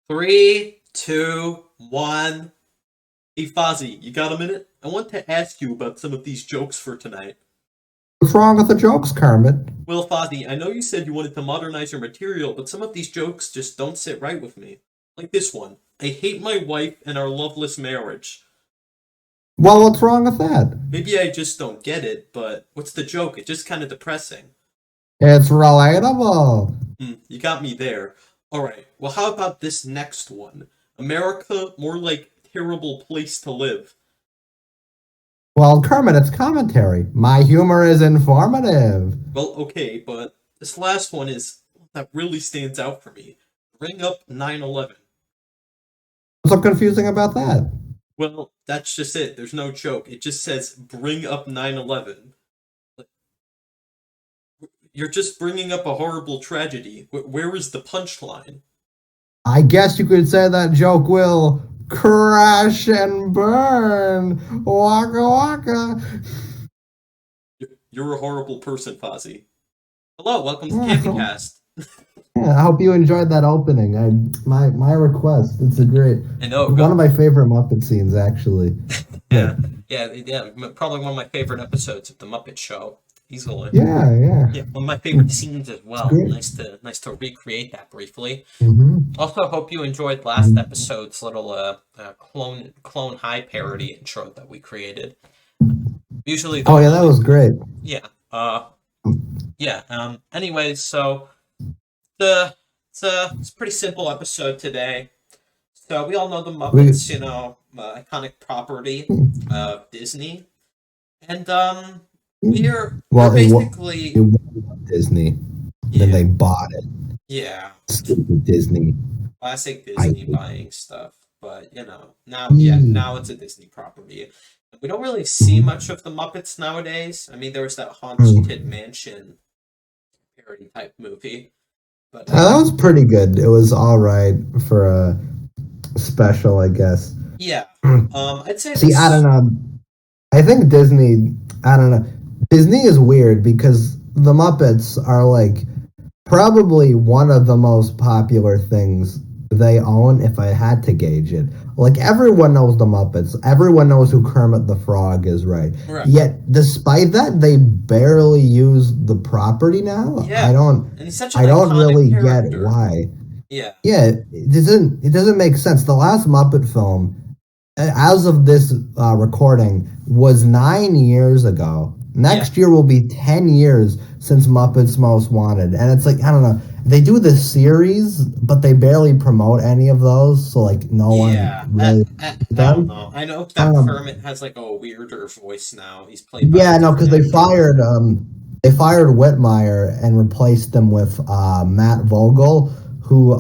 Three, two, one. Hey, Fozzie, you got a minute? I want to ask you about some of these jokes for tonight. What's wrong with the jokes, Kermit? Well, Fozzie, I know you said you wanted to modernize your material, but some of these jokes just don't sit right with me. Like this one. I hate my wife and our loveless marriage. Well, what's wrong with that? Maybe I just don't get it, but what's the joke? It's just kind of depressing. It's relatable. You got me there. Alright, well, how about this next one? America, more like terrible place to live. Well, Kermit, it's commentary. My humor is informative. Well, okay, but this last one is that really stands out for me. Bring up 9/11. What's so confusing about that? Well, that's just it. There's no joke. It just says bring up 9/11. You're just bringing up a horrible tragedy. Where is the punchline? I guess you could say that joke will crash and burn. Waka waka. You're a horrible person, Fozzie. Hello, welcome to CandyCast. Yeah, I hope you enjoyed that opening. My request. It's a great. I know. One of my favorite Muppet scenes, actually. Yeah. Probably one of my favorite episodes of the Muppet Show. Easily. Yeah. Yeah, one of my favorite scenes as well. Nice to recreate that briefly. Mm-hmm. Also, hope you enjoyed last episode's little clone high parody intro that we created. Usually. Oh yeah, that was great. Yeah. Anyways, so it's a pretty simple episode today. So we all know the Muppets, iconic property of Disney, and we're basically it was Disney. Then they bought it. Yeah. Stupid Disney. Classic Disney buying stuff, but now it's a Disney property. We don't really see much of the Muppets nowadays. I mean, there was that Haunted Mansion parody type movie. But that was pretty good. It was all right for a special, I guess. Yeah. I'd say. See, I don't know. I think Disney. I don't know. Disney is weird because the Muppets are like probably one of the most popular things they own. If I had to gauge it, like everyone knows the Muppets. Everyone knows who Kermit the Frog is, right? Yet, despite that, they barely use the property now. Yeah. I don't really character. Get why. Yeah. Yeah, it doesn't make sense. The last Muppet film, as of this recording, was 9 years ago. Next year will be 10 years since Muppets Most Wanted. And it's like, I don't know, they do the series, but they barely promote any of those. So, like, no one really... I don't know. I know that Kermit has, like, a weirder voice now. He's played by... Yeah, no, because they fired Whitmire and replaced him with Matt Vogel, who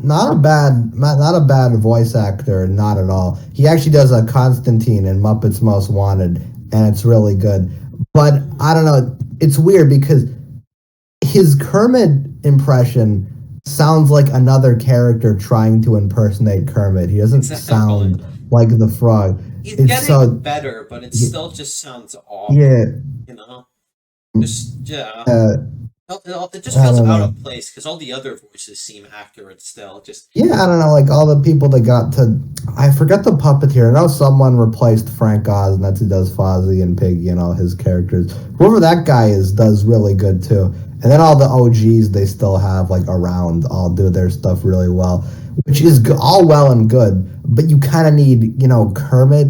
not a bad voice actor, not at all. He actually does a Constantine in Muppets Most Wanted, and it's really good. But I don't know, it's weird because his Kermit impression sounds like another character trying to impersonate Kermit. He doesn't sound like the frog. He's getting better, but it still just sounds awful. Yeah. It just feels out of place because all the other voices seem accurate still. I don't know, like all the people that got to, I forget the puppeteer. I know someone replaced Frank Oz, and that's who does Fozzie and Piggy and all his characters. Whoever that guy is does really good too. And then all the OGs they still have like around all do their stuff really well, which is all well and good. But you kind of need Kermit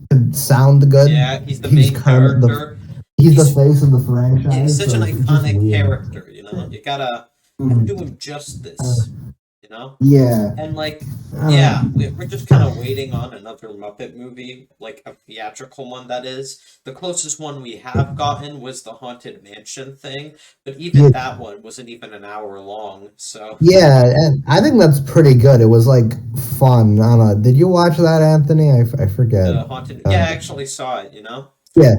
to sound good. Yeah, he's the main character. He's the face of the franchise. He's such an iconic character, You gotta do him justice, Yeah. And we're just kind of waiting on another Muppet movie, like a theatrical one, that is. The closest one we have gotten was the Haunted Mansion thing, but even that one wasn't even an hour long, so... Yeah, and I think that's pretty good. It was, like, fun. I don't know. Did you watch that, Anthony? I forget. I actually saw it, Yeah.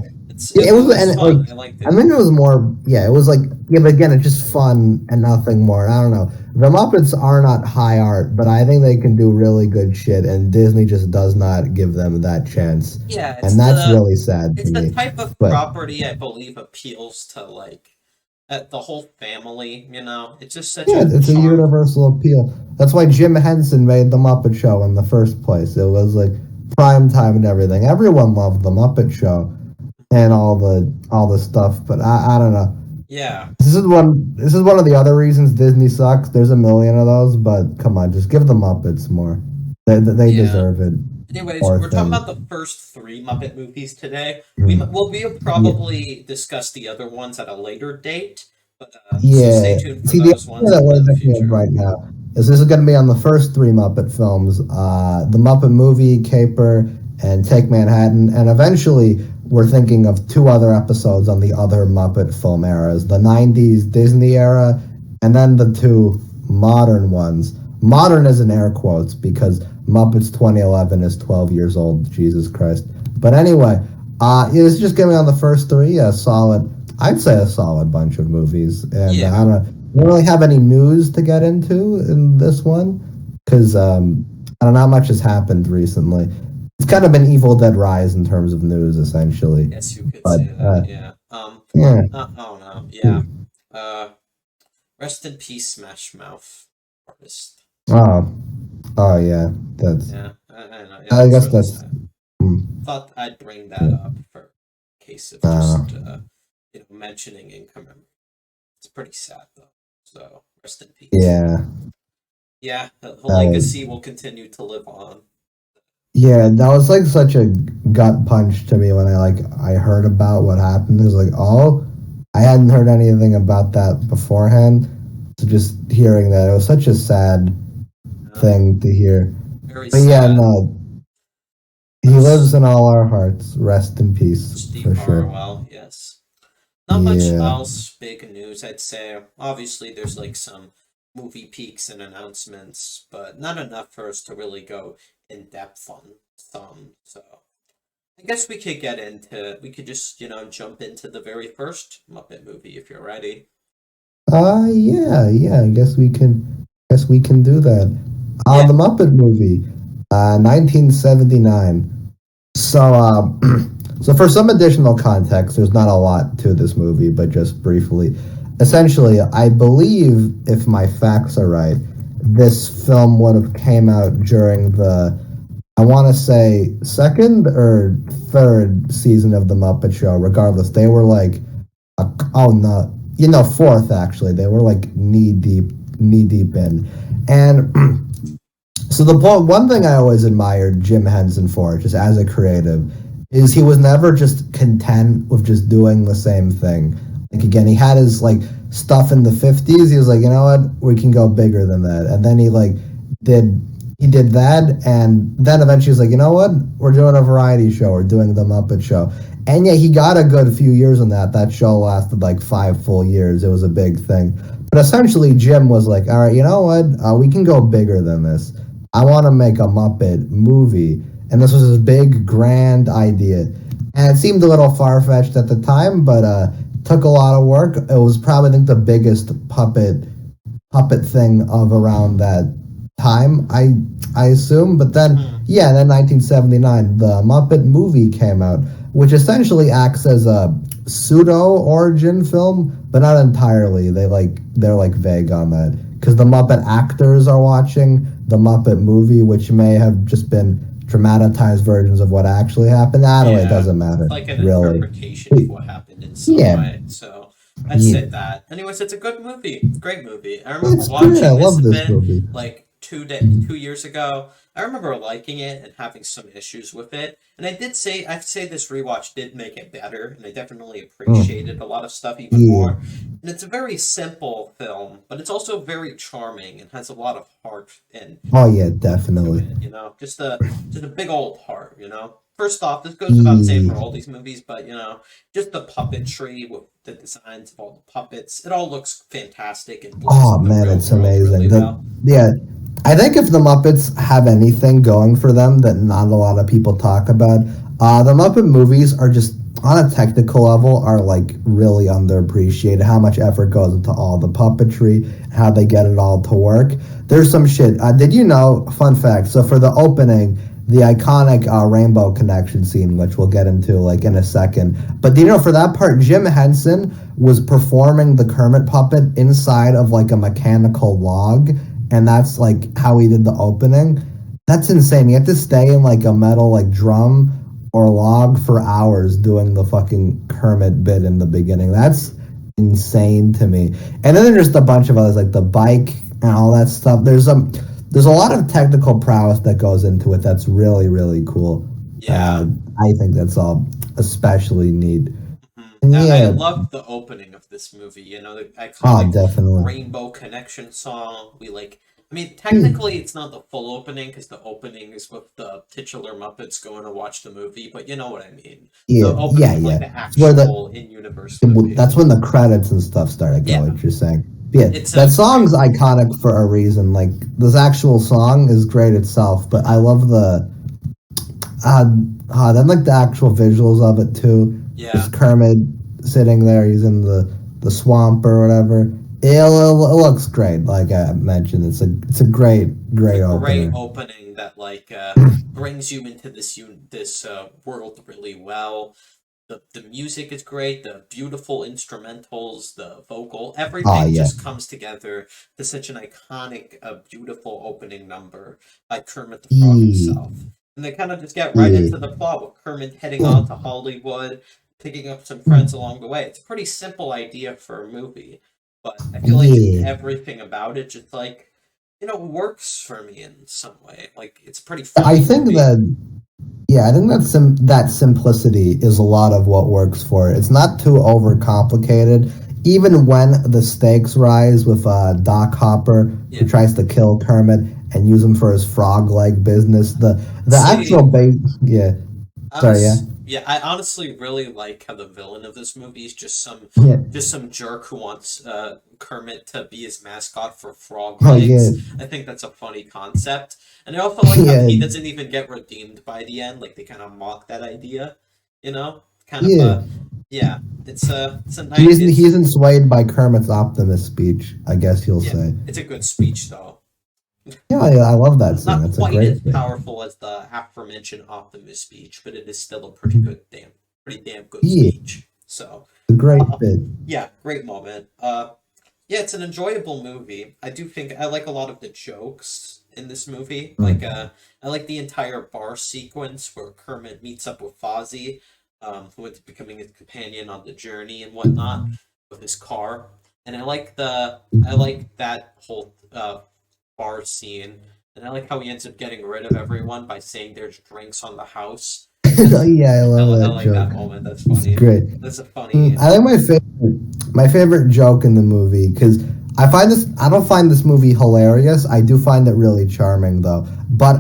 It was fun. I liked it. I mean, it was more, it was like, but again, it's just fun and nothing more. I don't know. The Muppets are not high art, but I think they can do really good shit, and Disney just does not give them that chance. Yeah, and that's really sad It's to me. The type of property I believe appeals to, like, the whole family. It's just such Yeah, a it's a charm. universal appeal. That's why Jim Henson made the Muppet Show in the first place. It was like prime time and everything. Everyone loved the Muppet Show and all the stuff. But I don't know. Yeah, This is one of the other reasons Disney sucks. There's a million of those, but come on, just give the Muppets more. They yeah. deserve it. Anyways, Poor we're talking about thing. the first three Muppet movies today. Mm. We'll Yeah, probably discuss the other ones at a later date, but so stay yeah. tuned for See, the those idea ones that in we're the thinking of future. right now is this is going to be on the first three Muppet films, the Muppet Movie, Caper, and Take Manhattan, and eventually we're thinking of two other episodes on the other Muppet film eras, the '90s Disney era, and then the two modern ones. Modern is in air quotes because Muppets 2011 is 12 years old. Jesus Christ. But anyway, it's just giving on the first three a solid. I'd say a solid bunch of movies, and I Yeah, don't really have any news to get into in this one because I don't know how much has happened recently. It's kind of been Evil Dead Rise in terms of news, essentially. guess you could But say that. Yeah. yeah, Oh no. Yeah. Uh, rest in peace, Smash Mouth artist. oh, oh yeah, that's. Yeah, I know. Yeah, I it's guess really that's. sad. Thought I'd bring that Yeah, up for case of uh, just mentioning in commemorate. It's pretty sad though. So rest in peace. yeah. Yeah, the Uh, legacy will continue to live on. Yeah, that was like such a gut punch to me when I heard about what happened. It was like, oh, I hadn't heard anything about that beforehand. So just hearing that, it was such a sad Yeah, thing to hear. very But yeah, sad. no, he lives in all our hearts. Rest in peace, Steve for sure. Harwell, yes. Not much Yeah. else big news, I'd say. Obviously, there's like some movie peaks and announcements, but not enough for us to really go in depth on some. So I guess we could just, jump into the very first Muppet movie if you're ready. Yeah, yeah. I guess we can do that. Yeah. The Muppet Movie, 1979. So, so for some additional context, there's not a lot to this movie, but just briefly, essentially, I believe if my facts are right, this film would have came out during the, I want to say second or third season of the Muppet Show. Regardless, they were like, oh no, fourth actually. They were like knee deep in, and so one thing I always admired Jim Henson for, just as a creative, is he was never just content with just doing the same thing. Like again, he had his like stuff in the '50s. He was like, you know what, we can go bigger than that. And then did he did that, and then eventually he was like, you know what, we're doing a variety show. We're doing the Muppet Show. And yeah, he got a good few years on that. That show lasted like 5 full years. It was a big thing. But essentially, Jim was like, all right, you know what, we can go bigger than this. I want to make a Muppet movie. And this was his big, grand idea. And it seemed a little far fetched at the time, but took a lot of work. It was probably, I think, the biggest puppet thing of around that time, I assume. But then, Hmm. yeah, then 1979, the Muppet movie came out, which essentially acts as a pseudo origin film, but not entirely. They're like vague on that because the Muppet actors are watching the Muppet movie, which may have just been dramatized versions of what actually happened. I don't know. It Yeah. doesn't It's matter like an really. interpretation of what happened in some Yeah, way. So I'd yeah, say that. Anyways, it's a good movie. Great movie. I remember it's great. I watching this love a this bit movie. like 2 years ago. I remember liking it and having some issues with it. And I'd say this rewatch did make it better, and I definitely Mm, appreciated a lot of stuff even yeah. more. And it's a very simple film, but it's also very charming and has a lot of heart and Oh yeah, to definitely. it. Just a big old heart. First off, this goes without saying for Yeah. all these movies, but just the puppetry with the designs of all the puppets, it all looks fantastic and blends Oh with the man, real it's world amazing. really well. Yeah, I think if the Muppets have anything going for them that not a lot of people talk about, the Muppet movies are just on a technical level are like really underappreciated. How much effort goes into all the puppetry, how they get it all to work. There's some shit. Did you know? Fun fact. So for the opening, the iconic Rainbow Connection scene, which we'll get into like in a second. But for that part, Jim Henson was performing the Kermit puppet inside of like a mechanical log, and that's like how he did the opening. That's insane. You have to stay in like a metal like drum or log for hours doing the fucking Kermit bit in the beginning. That's insane to me. And then there's just a bunch of others like the bike and all that stuff. There's a lot of technical prowess that goes into it. That's really really cool. Yeah. I think that's all especially neat. I Yeah. love the opening of this movie. The iconic Definitely. Rainbow Connection song. I mean, technically, it's not the full opening because the opening is with the titular Muppets going to watch the movie, but you know what I mean. Yeah, The opening of, yeah. the It's where actual in-universe movie. that's when the credits and stuff started going. Yeah. What you're saying? Yeah, It's that song's iconic for a reason. Like this actual song is great itself, but I love then like the actual visuals of it too. Yeah. There's Kermit sitting there. He's in the swamp or whatever. It looks great. Like I mentioned, it's a great opening that brings you into this world really well. The music is great, the beautiful instrumentals, the vocal, everything just comes together to such an iconic, beautiful opening number by Kermit the Frog himself. And they kind of just get right into the plot with Kermit heading on to Hollywood, picking up some friends along the way. It's a pretty simple idea for a movie, but I feel like everything about it just works for me in some way. Like it's pretty fun. I think that simplicity is a lot of what works for it. It's not too overcomplicated. Even when the stakes rise with Doc Hopper, who tries to kill Kermit and use him for his frog-leg business, I honestly really like how the villain of this movie is just some jerk who wants Kermit to be his mascot for frog legs. I think that's a funny concept, and I also like how he doesn't even get redeemed by the end. Like they kind of mock that idea, it's a nice. He isn't swayed by Kermit's optimist speech. I guess you'll say it's a good speech though. Yeah, I love that scene. Not That's quite a great as powerful as the aforementioned Optimus speech, but it is still a pretty damn good speech. So a great bit. Yeah, great moment. It's an enjoyable movie. I do think I like a lot of the jokes in this movie. I like the entire bar sequence where Kermit meets up with Fozzie, who ends up becoming his companion on the journey and whatnot with his car. And I like that whole bar scene, and I like how he ends up getting rid of everyone by saying there's drinks on the house. I love that I like joke. that moment. That's funny. It's great. That's a funny. I think my favorite joke in the movie, because I don't find this movie hilarious. I do find it really charming though. But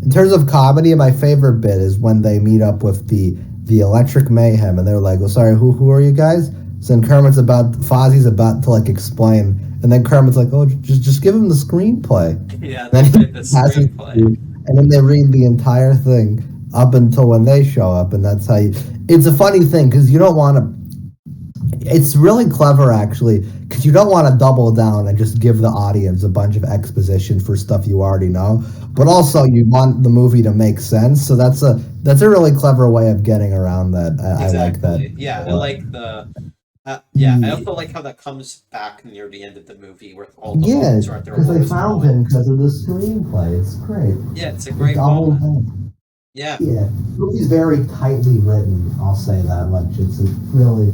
in terms of comedy, my favorite bit is when they meet up with the Electric Mayhem, and they're like, "Well, sorry, who are you guys?" So then Fozzie's about to explain. And then Kermit's like, "Oh, just give him the screenplay." Yeah, then the screenplay. And then they read the entire thing up until when they show up, and that's how it's a funny thing because you don't want to. It's really clever actually because you don't want to double down and just give the audience a bunch of exposition for stuff you already know, but also you want the movie to make sense. So that's a really clever way of getting around that. Exactly. I like that. Yeah, I like the. I also like how that comes back near the end of the movie where all the moments are at their lowest. Because they found him because of the screenplay. It's great. Yeah, it's a great moment. Yeah. Yeah, the movie's very tightly written. I'll say that much. It's really,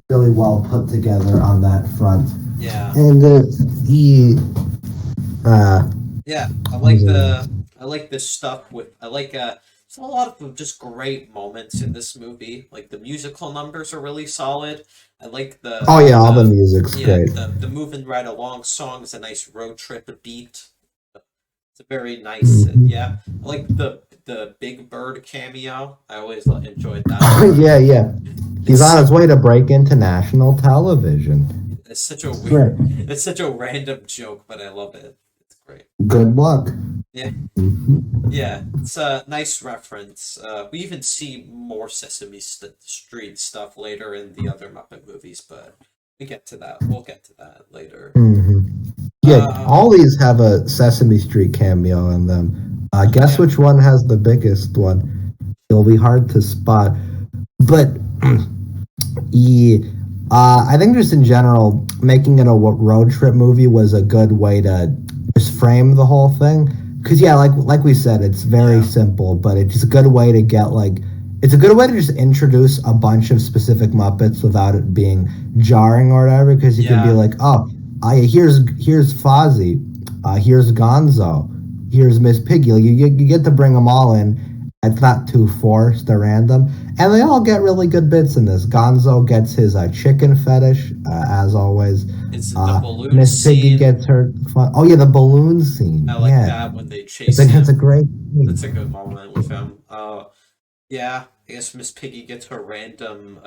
really well put together on that front. Yeah. And I like this stuff with there's a lot of just great moments in this movie. Like the musical numbers are really solid. I like all the music's great. The moving right along song is a nice road trip beat. It's a very nice. I like the Big Bird cameo. I always enjoyed that. Yeah. He's on his way to break into national television. It's such a weird. It's such a random joke, but I love it. It's great. Good luck. Yeah. Yeah, it's a nice reference. We even see more Sesame Street stuff later in the other Muppet movies, but we'll get to that later. Yeah, all these have a Sesame Street cameo in them. Guess Yeah, which one has the biggest one? It'll be hard to spot, but yeah, I think just in general, making it a road trip movie was a good way to just frame the whole thing. Because yeah, like we said, it's very yeah, simple, but it's a good way to get like it's a good way to just introduce a bunch of specific Muppets without it being jarring or whatever. Because you can be yeah. like, oh, here's Fozzie, here's Gonzo, here's Miss Piggy. Like, you get to bring them all in. It's not too forced or random, and they all get really good bits in this. Gonzo gets his chicken fetish, as always. It's the balloon Miss Piggy scene. gets her fun. Oh yeah, the balloon scene. I like Yeah, that when they chase it's a him. great That's a scene. good moment with him. Yeah, I guess Miss Piggy gets her random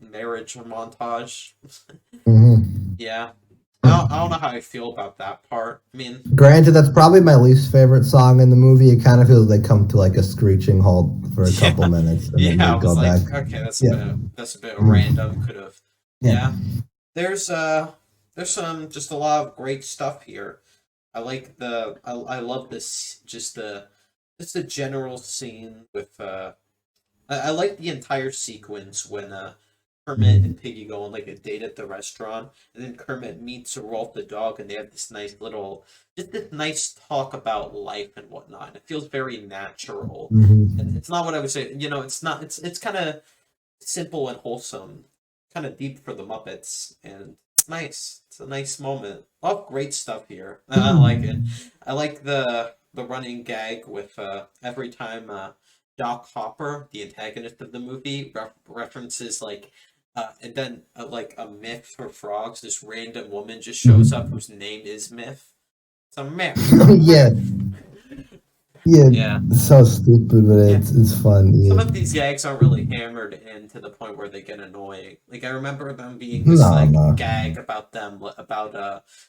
marriage montage. Hmm. Yeah, I don't know how I feel about that part. I mean, Granted, that's probably my least favorite song in the movie. It kind of feels like they come to like a screeching halt for a couple yeah, minutes and then yeah. they I was go back. like, okay, Yeah. that's a bit Mm. random. Could have, Yeah. yeah. There's there's some just a lot of great stuff here. I love this just the general scene with I like the entire sequence when Kermit and Mm. Piggy go on like a date at the restaurant, and then Kermit meets Rolf the dog, and they have this nice little, just this nice talk about life and whatnot. And it feels very natural, and Hmm. it's not what I would say. You know, it's not. It's kind of simple and wholesome, kind of deep for the Muppets, and it's nice. It's a nice moment. A lot of great stuff here. I like it. I like the running gag with every time Doc Hopper, the antagonist of the movie, references like. And then, like a myth for frogs, this random woman just shows up Hmm. whose name is Myth. It's a myth. It's a Yeah, myth. yeah, Yeah. it's so stupid, but Yeah. it's fun. Some Yeah. of these gags aren't really hammered in to the point where they get annoying. Like I remember them being this No, like no. gag about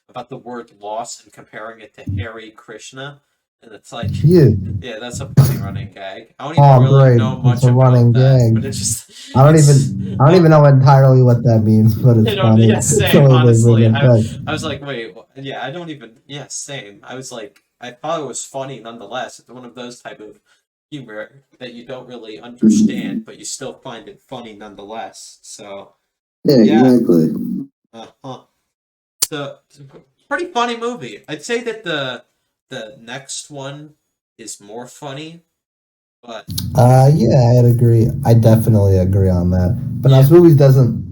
about the word loss and comparing it to Hare Krishna, and it's like, Yeah. yeah, that's a funny running gag. I don't even Oh, really great! know It's much a about running that, but gag. it's just I don't it's even I don't even know entirely what that means, but I it's don't. funny Yeah, the same. way they bring Honestly, it back. I was like, wait, yeah, I don't even. Yeah, same. I was like, I thought it was funny nonetheless. It's one of those type of humor that you don't really understand, but you still find it funny nonetheless. So Yeah, yeah, exactly. huh. It's a pretty funny movie. I'd say that the next one is more funny, but Yeah, I'd agree. I definitely agree on that. But now yeah, this movie doesn't.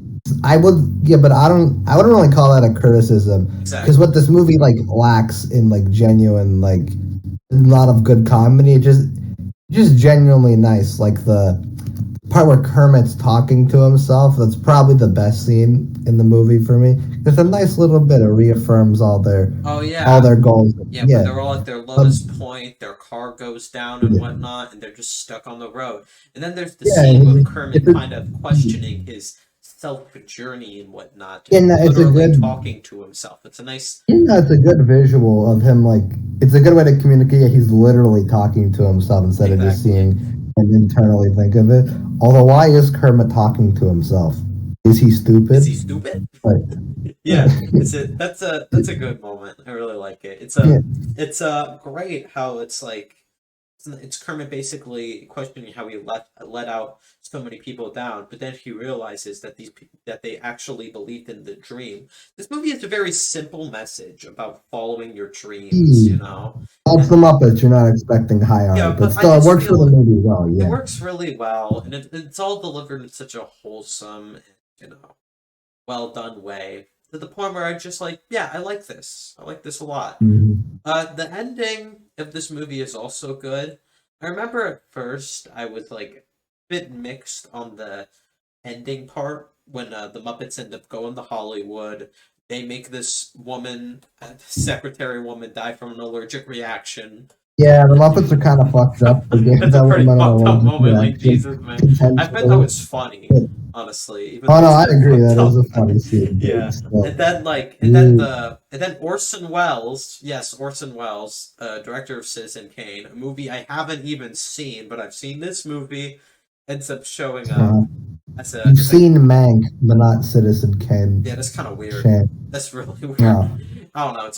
I would, yeah, but I don't. I wouldn't really call that a criticism because what exactly. this movie like lacks in like genuine like a lot of good comedy. It just genuinely nice. Like the part where Kermit's talking to himself. That's probably the best scene in the movie for me. It's a nice little bit. It reaffirms Oh all yeah, their goals. yeah, when Yeah. they're all at their lowest Um, point, their car goes down and yeah. whatnot, and they're just stuck on the road. And then there's the Yeah, scene with it's Kermit kind of questioning his self journey and whatnot, just it's a literally good talking to himself. It's a nice, yeah, it's a good visual of him. Like, it's a good way to communicate. Yeah, he's literally talking to himself instead of just exactly. seeing him internally think of it. Although, why is Kermit talking to himself? Is he Is stupid? he stupid? Like, yeah, Yeah, that's a good moment. I really like it. yeah, It's great how it's Kermit basically questioning how he let out so many people down, but then he realizes that that they actually believed in the dream. This movie is a very simple message about following your dreams, hmm. you know, That's the and Muppets. You're not expecting high yeah, art, but but I still, it just works for the feel movie well. it Yeah. works really well, and it's all delivered in such a wholesome, you know, well done way to the point where I just like, yeah, I like this. I like this a lot. Hmm. The ending of this movie is also good. I remember at first I was like a bit mixed on the ending part when the Muppets end up going to Hollywood. They make this woman, secretary woman, die from an allergic reaction. Yeah, the Muppets are kind of fucked up. They gave That's a that pretty woman an fucked up allergic moment. Like reaction Jesus, man. I bet that intentionally. was funny, honestly, even Oh though no, it's a I bit agree. fucked That is up. a funny scene, but Yeah, still. and then Orson Welles, yes, Orson Welles, director of Citizen Kane, a movie I haven't even seen, but I've seen this movie, ends up showing up Uh, you've as a seen Mank, but not Citizen Kane. yeah. That's kind of weird. Shame. That's really weird. No. I don't know. It's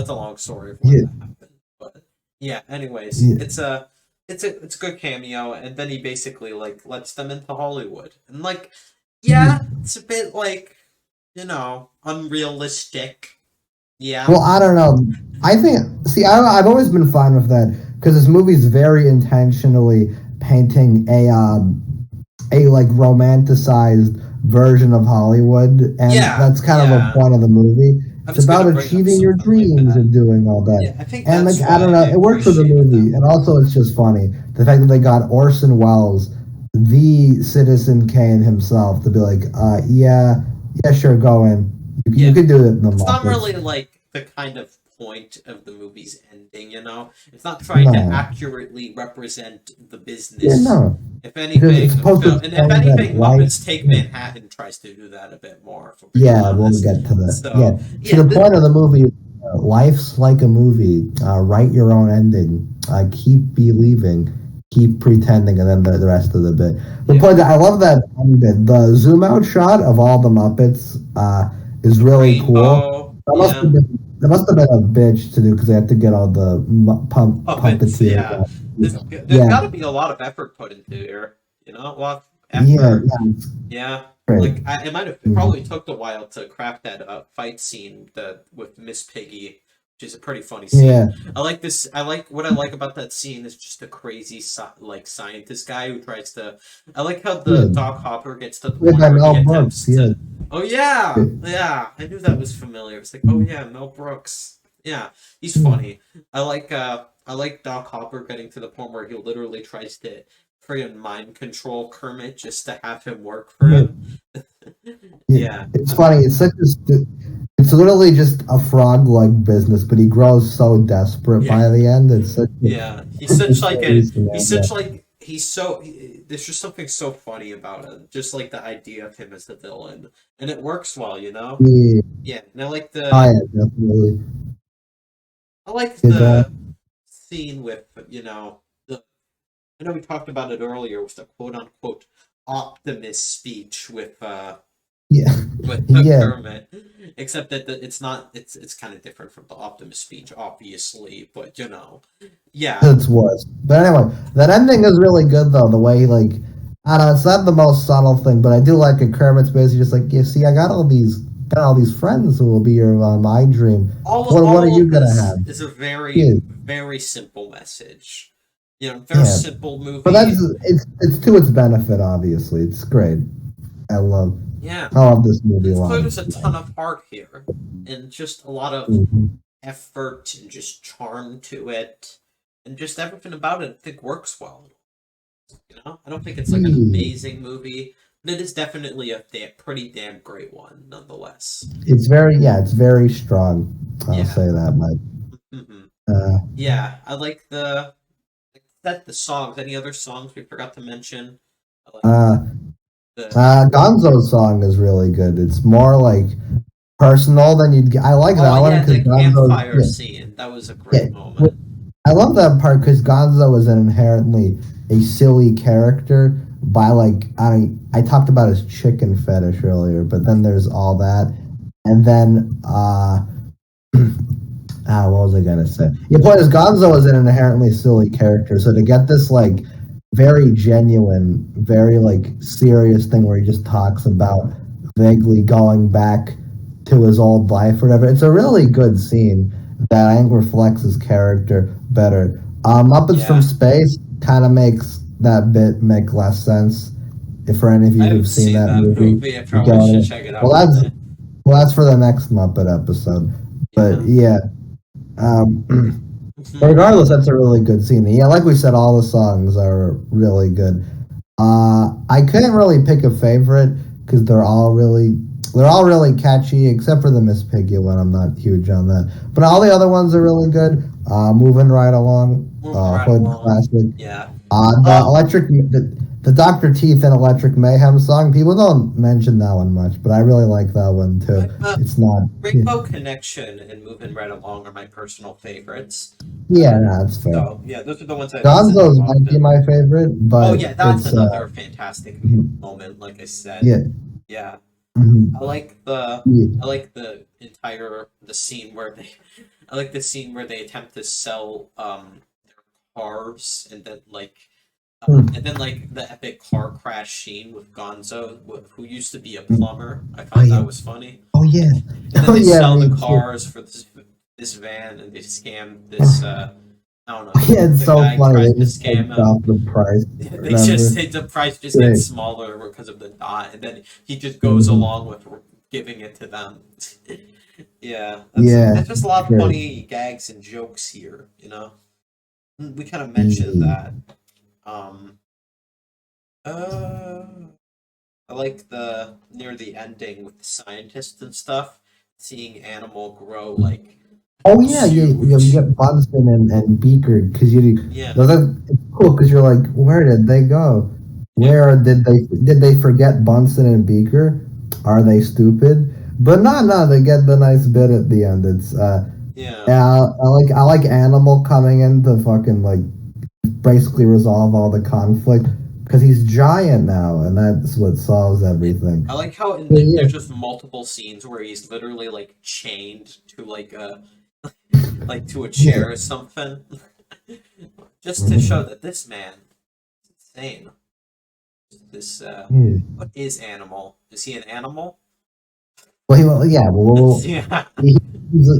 a long story of why Yeah. that happened, but. Yeah. Anyways, Yeah. it's a good cameo, and then he basically like lets them into Hollywood, and like, yeah, it's a bit like unrealistic. Yeah. Well, I don't know. I think. See, I've always been fine with that because this movie's very intentionally painting a like romanticized version of Hollywood, and Yeah. that's kind of a Yeah. point of the movie. I It's was about gonna bring up achieving your something like dreams that. and doing all that. Yeah, I think And like that's I why don't I know, it worked for the appreciated that movie, and one. also it's just funny the fact that they got Orson Welles, the Citizen Kane himself, to be like, yeah, yeah, sure, go in. You Yeah, can do it in the it's not Muppets. really like the kind of point of the movie's ending, you know? It's not trying to No, accurately represent the yeah, business. no, If because it's anything, supposed to and if explain that anything, life. Muppets Take Yeah. Manhattan tries to do that a bit more, if we're being Yeah, we'll honest. get to that. Yeah. So, See, yeah, the point of the movie is life's like a movie. Write your own ending. Keep believing. Keep pretending, and then the rest of the bit. The yeah. point that I love that end bit. The zoom out shot of all the Muppets is The really cool. rainbow, yeah. That must have been a bitch to do because they have to get all the Puppets, puppeteers yeah. out. There's Yeah, got to be a lot of effort put into here, a lot of yeah, effort. yeah. It's Yeah, great. like it Mhm. probably took a while to craft that fight scene that with Miss Piggy, which is a pretty funny scene. Yeah, I like this. I like what I like about that scene is just a crazy like scientist guy who tries to. I like how the yeah. Doc Hopper gets to the Played point by where he Mel Brooks. attempts Yeah. to. Oh yeah, yeah. I knew that was familiar. It's like, oh yeah, Mel Brooks. Yeah, he's funny. I like Doc Hopper getting to the point where he literally tries to friggin' mind control Kermit just to have him work for Yeah. him. Yeah, Yeah, it's funny. It's literally just a frog-like business, but he grows so desperate yeah, by the end. It's yeah. He's such a such like silly a he's scenario. such like he's so there's just something so funny about him. Just like the idea of him as the villain, and it works well. Yeah, Yeah, and I like oh the yeah, definitely. I like Yeah, go on. the scene with the I know we talked about it earlier with the quote unquote Optimus speech Yeah, with yeah, Kermit, except that it's not. It's kind of different from the Optimus speech, obviously, but yeah, it's worse. But anyway, that ending is really good though. The way like I don't know, it's not the most subtle thing, but I do like it. Kermit's basically just like, yeah, see, I got all these friends who will be here on my dream. What are all you of gonna this have? is a Yeah, very simple message. Very yeah. simple But movie. it's to its benefit. Obviously, it's great. I love Yeah, I love this movie a it's lot. clear there's a ton of heart here, and just a lot of Mhm. effort and just charm to it, and just everything about it. I think works well. I don't think it's like an Yeah. amazing movie, but it is definitely a pretty damn great one, nonetheless. It's very strong. I'll Yeah. say that, Mike. hmm Uh, Yeah, I like the songs. Any other songs we forgot to mention? I like uh, the Gonzo's song is really good. It's more like personal than you'd. I like oh that one yeah, because the Gonzo's campfire yeah, scene. That was a yeah. great moment. I love that part because Gonzo is an inherently a silly character. By like I talked about his chicken fetish earlier, but then there's all that, and then what was I gonna say? Your point is Gonzo is an inherently silly character, so to get this like very genuine, very like serious thing where he just talks about vaguely going back to his old life or whatever, it's a really good scene that I think reflects his character better. Muppets from Yeah, Space kind of makes that bit make less sense. If for any of I you who've haven't seen seen that that movie, movie. I you get probably should it. check it out Well, one that's day. for the next Muppet episode. But Yeah. yeah, um, hmm regardless, that's a really good scene. Yeah, like we said, all the songs are really good. I couldn't really pick a favorite because they're all really catchy, except for the Miss Piggy one. I'm not huge on that, but all the other ones are really good. Moving right along, Moving right Hood along. classic. Yeah. The Um. the Doctor Teeth and Electric Mayhem song. People don't mention that one much, but I really like that one too. It's not. Yeah, Rainbow Connection and Moving Right Along are my personal favorites. yeah, no, that's fair. So yeah, those are the ones I listen to Gonzo's might be often. my favorite, Oh but yeah, that's it's another fantastic moment. Like I said, yeah. yeah, I Mhm. like the Yeah. I like the scene where they I like the scene where they attempt to sell cars, and then Hmm. the epic car crash scene with Gonzo, who used to be a plumber. I Oh thought yeah. that was funny. Oh yeah. And then Oh they yeah. sell the Me too. cars for this van, and they scam this. I don't know. Yeah, it's The so guy funny. tries They to just take scam him. off the price. Remember? The price just gets Great. smaller because of the dot, and then he just goes along Hmm. with giving it to them. Yeah, Yeah. that's just a lot of Great. funny gags and jokes here. We kind of mentioned Yeah. that. Um, uh, I like the near the ending with the scientists and stuff, seeing Animal grow like Oh yeah, yeah, yeah. We huge. get Bunsen and Beaker because Yeah, it's cool because you're like, where did they go? yeah, Where did they forget Bunsen and Beaker? Are they stupid? But no, they get the nice bit at the end. It's yeah. yeah, I like Animal coming in to fucking like basically resolve all the conflict because he's giant now, and that's what solves I everything. like how But yeah, there's just multiple scenes where he's literally like chained to like to a yeah. chair or something, just to show Mhm. that this man is insane. This Yeah. what is Animal? Is he an animal? Yeah, Yeah, he, he's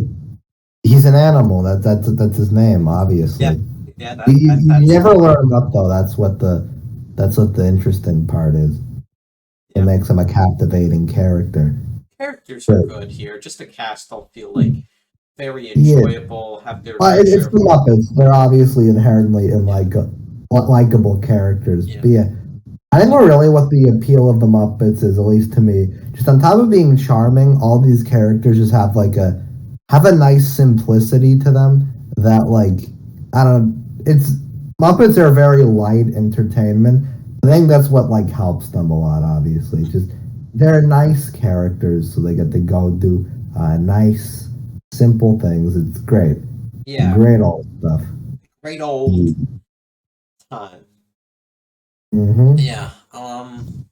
he's an animal. That's his name, obviously. yeah, yeah. You, That you, that you that's never him. learn up though. That's what the interesting part is. It Yeah, makes him a captivating character. characters are But good here. Just the cast all feel like very yeah, enjoyable. Have their fair it's share the of fun. Muppets. They're obviously inherently Yeah, likable characters. yeah. But yeah, I think Like what really what the appeal of the Muppets is, at least to me, just on top of being charming, all these characters just have a nice simplicity to them that like I don't it's Muppets are very light entertainment. I think that's what like helps them a lot, obviously. Just they're nice characters, so they get to go do nice, simple things. It's great. yeah, Great old stuff. great old time. Mm-hmm. Yeah.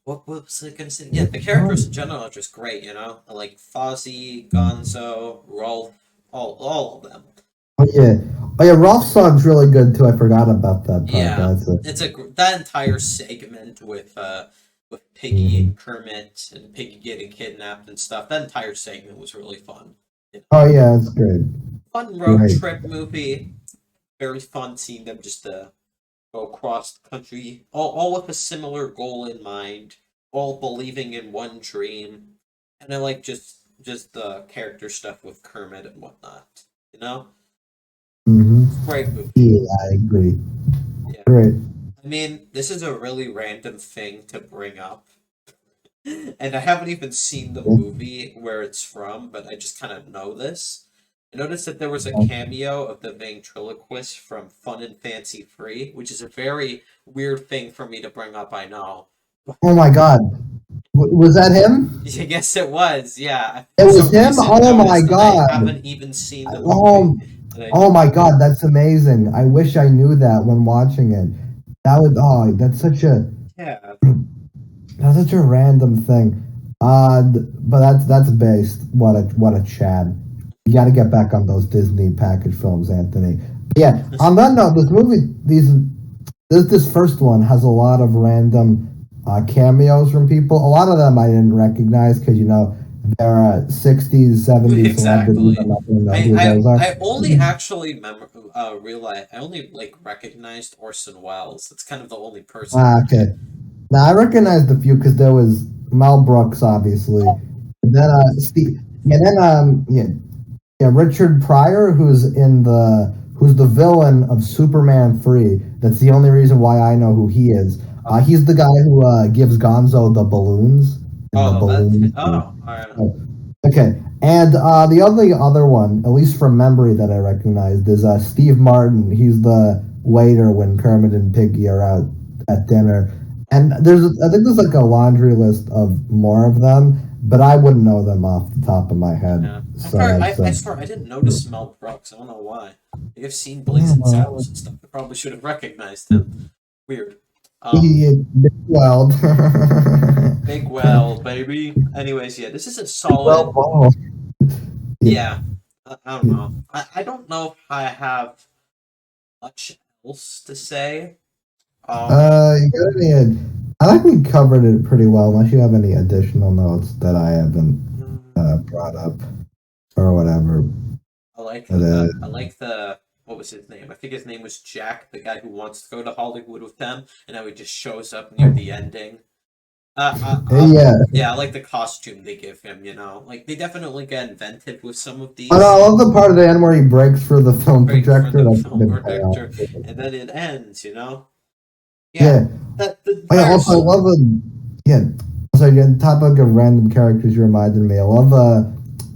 What was I gonna say? Yeah, the characters in general are just great. Like Fozzie, Gonzo, Rolf, all of them. Oh yeah. Oh yeah, Rolf song's really good too. I forgot about that part. Yeah, That's it. that entire segment with Piggy Hmm. and Kermit and Piggy getting kidnapped and stuff. That entire segment was really fun. Oh yeah, it's great. Fun road Great. trip movie. Very fun seeing them just go across the country, all with a similar goal in mind, all believing in one dream. And I like just the character stuff with Kermit and whatnot. You know, Hmm. it's a great movie. Yeah, I agree. Yeah, Great. I mean, this is a really random thing to bring up, and I haven't even seen the movie where it's from, but I just kind of know this. I noticed that there was a cameo of the ventriloquist from Fun and Fancy Free, which is a very weird thing for me to bring up, I know. Oh my God, was that him? I guess it was, yeah. It For was some him. reason, Oh my noticed, and I God. haven't even seen the movie. Oh, And I oh just, my God, that's amazing. I wish I knew that when watching it. That's such a yeah, that's such a random thing. But that's based. What a Chad. You got to get back on those Disney package films, Anthony. But yeah. On that note, this first one has a lot of random cameos from people. A lot of them I didn't recognize because they're 60s, 70s celebrities. I'm exactly. not going to know I who I those are. I only actually realized I only like recognized Orson Welles. That's kind of the only person I Okay. Now I recognized a few because there was Mel Brooks, obviously. And then Steve, yeah, then yeah, Richard Pryor, who's the villain of Superman 3. That's the only reason why I know who he is. He's the guy who gives Gonzo the balloons in the balloons. I don't know. Oh, okay, and the only other one, at least from memory, that I recognized is Steve Martin. He's the waiter when Kermit and Piggy are out at dinner. And I think there's like a laundry list of more of them, but I wouldn't know them off the top of my head. Yeah, So that's I swear I didn't notice Mel Brooks. I don't know why. Like, I've seen Blazing yeah, Saddles and stuff. I probably should have recognized him. Weird. he, well, Big well, baby. Anyways, yeah, this is a well, solid. well, yeah. Yeah, I don't know. I don't know if I have much else to say. Um, You got any? I think we covered it pretty well. Unless you have any additional notes that I haven't brought up or whatever. But, I like the what was his name? I think his name was Jack, the guy who wants to go to Hollywood with them, and now he just shows up near the ending. yeah, Yeah, I like the costume they give him. Like they definitely get inventive with some of I these. love the part of the end where he breaks for the film Break for projector. the That's a film good projector, payoff. and then it ends. Yeah, Yeah. that the Oh, yeah, entire also, I love yeah. So, yeah, on topic of random characters, you reminded me. I love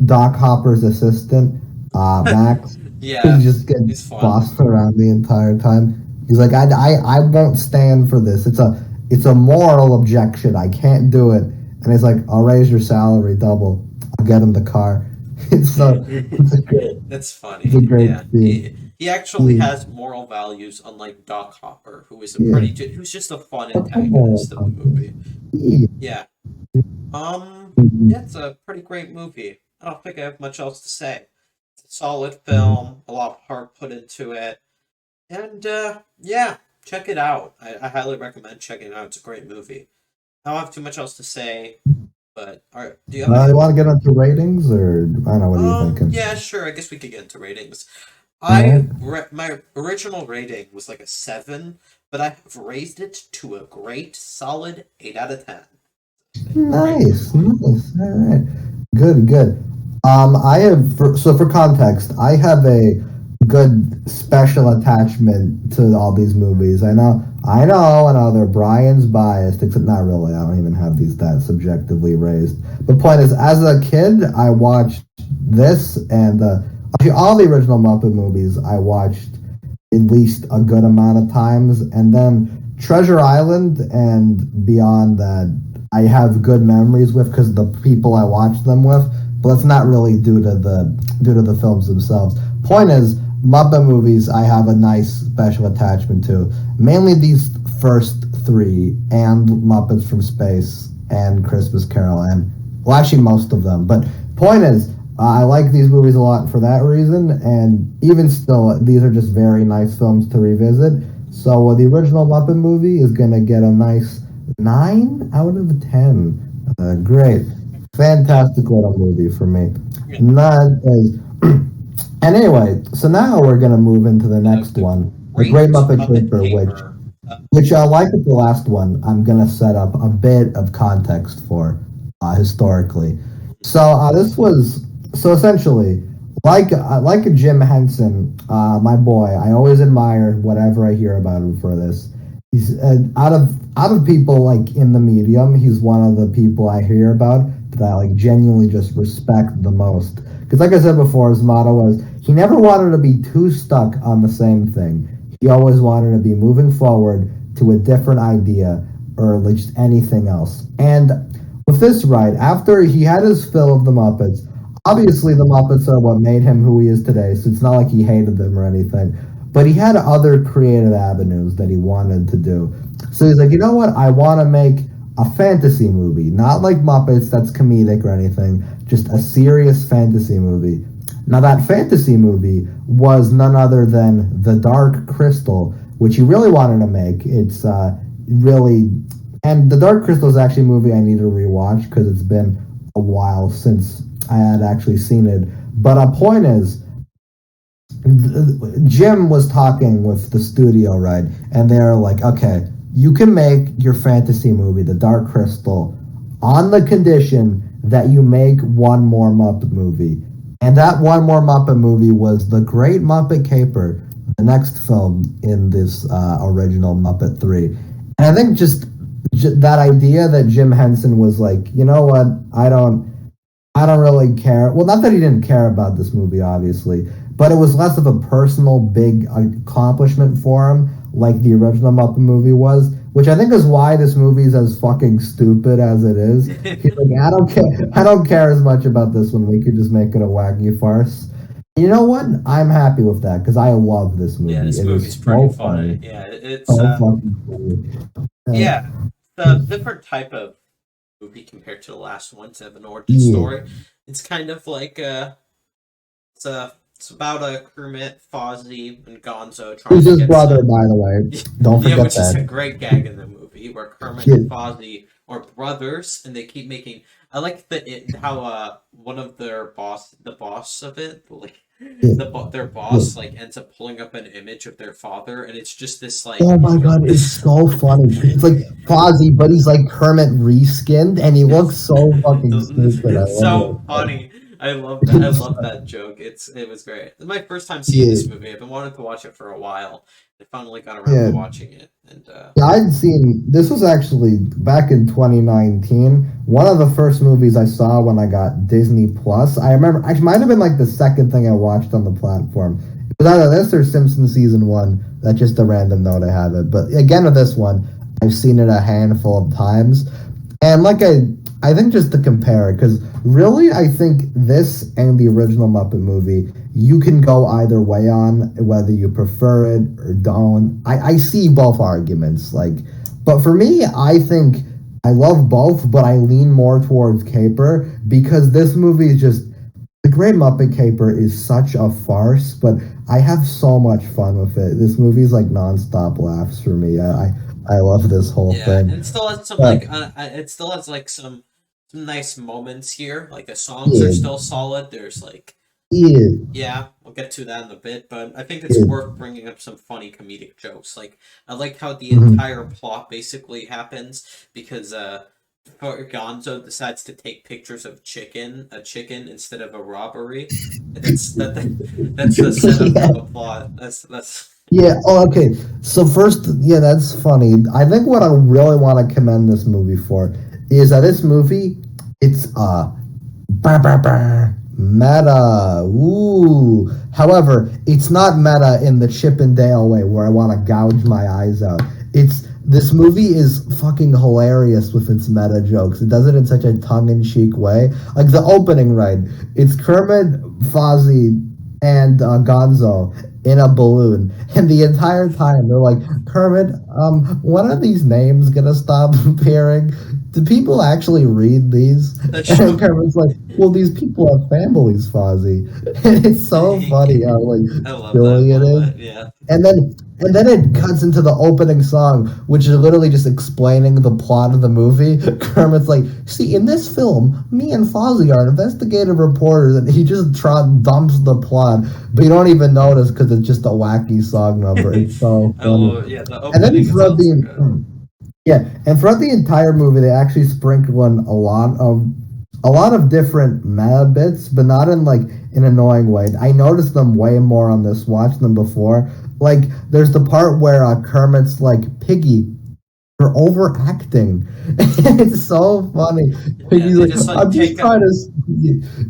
Doc Hopper's assistant, Max. He yeah, just gets he's fun. bossed around the entire time. He's like, I won't stand for this. It's a moral objection. I can't do it. And he's like, I'll raise your salary double. I'll get him the car. It's That's it's a funny. great Yeah, scene. he actually Yeah. has moral values, unlike Doc Hopper, who is Yeah. who's just a fun antagonist of the movie. Yeah. Yeah. Yeah, it's a pretty great movie. I don't think I have much else to say. It's a solid film, a lot of heart put into it, and yeah, check it out. I highly recommend checking it out. It's a great movie. I don't have too much else to say, but do you have You any? want to get into ratings, or I don't know, what are you thinking? Yeah, sure. I guess we could get into ratings. All right. My original rating was like a 7, but I have raised it to a great solid 8 out of 10. Great Nice, movie. nice. All right, good, good. I have for context, I have a good special attachment to all these movies. I know. They're Brian's biased, except not really. I don't even have these that subjectively raised. The point is, as a kid, I watched this and actually all the original Muppet movies. I watched at least a good amount of times, and then Treasure Island and beyond that, I have good memories with because the people I watched them with. But it's not really due to the films themselves. Point is, Muppet movies I have a nice special attachment to. Mainly these first three and Muppets from Space and Christmas Carol and well, actually most of them. But point is, I like these movies a lot for that reason, and even still, these are just very nice films to revisit. So the original Muppet movie is gonna get a nice 9 out of 10. Great, Yeah, fantastic little movie for me. yeah. Not as. And anyway, so now we're gonna move into the next The one, the Great Great Muppet Muppet Caper, which Caper. which like with the last one, I'm gonna set up a bit of context for historically. So this was so essentially like a Jim Henson, my boy. I always admire whatever I hear about him for this. He's out of people like in the medium, he's one of the people I hear about that I like genuinely just respect the most. Because like I said before, his motto was he never wanted to be too stuck on the same thing. He always wanted to be moving forward to a different idea or like just anything else. And with this right, after he had his fill of the Muppets, obviously the Muppets are what made him who he is today, so it's not like he hated them or anything. But he had other creative avenues that he wanted to do. So he's like, you know what? I want to make a fantasy movie, not like Muppets that's comedic or anything, just a serious fantasy movie. Now, that fantasy movie was none other than The Dark Crystal, which he really wanted to make. It's really. And The Dark Crystal is actually a movie I need to rewatch because it's been a while since I had actually seen it. But a point is, Jim was talking with the studio, right? And they're like, okay, you can make your fantasy movie, The Dark Crystal, on the condition that you make one more Muppet movie. And that one more Muppet movie was The Great Muppet Caper, the next film in this original Muppet 3. And I think just that idea that Jim Henson was like, you know what, I don't really care. Well, not that he didn't care about this movie, obviously, but it was less of a personal big accomplishment for him, like the original Muppet movie was, which I think is why this movie is as fucking stupid as it is. He's like, I don't care as much about this one. We could just make it a wacky farce. You know what? I'm happy with that because I love this Yeah, movie. this It movie's is pretty so funny. funny, Yeah, it's so fucking funny. yeah, the different type of movie compared to the last one to have an origin Yeah, story. It's kind of like it's a It's about a Kermit, Fozzie, and Gonzo trying Who's to his get brother, some. by the way? Don't Yeah, forget which is a that. great gag in the movie where Kermit Yeah, and Fozzie are brothers, and they keep making. I like how one of the boss of it, like yeah, their yeah. boss, like ends up pulling up an image of their father, and it's just this like Oh my god, it's this. so funny. It's like Fozzie, but he's like Kermit reskinned, and he looks so fucking stupid. I It's love so funny. I love that. I it. love that joke. It was great. It's my first time seeing Yeah, this movie. I've been wanting to watch it for a while. I finally got around to yeah. watching it, and Yeah, I'd seen this was actually back in 2019. One of the first movies I saw when I got Disney Plus. I remember actually might have been like the second thing I watched on the platform. It was either this or Simpsons season one. That's just a random note I have it. But again with this one, I've seen it a handful of times. And like I think just to compare it, because really I think this and the original Muppet movie, you can go either way on whether you prefer it or don't. I see both arguments. Like, but for me, I think I love both, but I lean more towards Caper because this movie is just the Great Muppet Caper is such a farce, but I have so much fun with it. This movie's like nonstop laughs for me. I love this whole yeah, and thing. it still has some But like it still has like some nice moments here. Like the songs are yeah, still solid. There's like yeah, yeah, we'll get to that in a bit, but I think it's yeah. worth bringing up some funny comedic jokes. Like I like how the Mhm. entire plot basically happens because Gonzo decides to take pictures of a chicken instead of a robbery. That's the setup for Yeah, the plot. That's yeah. Oh, okay. So first, yeah, that's funny. I think what I really want to commend this movie for is that this movie, it's bah, bah, bah, meta. Ooh. However, it's not meta in the Chip and Dale way where I want to gouge my eyes out. It's this movie is fucking hilarious with its meta jokes. It does it in such a tongue-in-cheek way. Like the opening, right? It's Kermit, Fozzie, and Gonzo in a balloon, and the entire time they're like, Kermit, when are these names gonna stop appearing? Do people actually read these? that's And true. Kermit's like, well, these people have families, Fozzie. And it's so funny how like I love that silly it is. moment. Yeah. And then it cuts into the opening song, which is literally just explaining the plot of the movie. Kermit's like, see, in this film, me and Fozzie are investigative reporters, and he just dumps the plot, but you don't even notice because it's just a wacky song number. It's so I funny. love yeah, the And then opening is throughout also good. the yeah, and throughout the entire movie, they actually sprinkle in a lot of different meta bits, but not in like an annoying way. I noticed them way more on this watch than before. Like, there's the part where Kermit's like, Piggy, you're overacting. It's so funny. Yeah, Piggy's they like, just like I'm just take a trying to.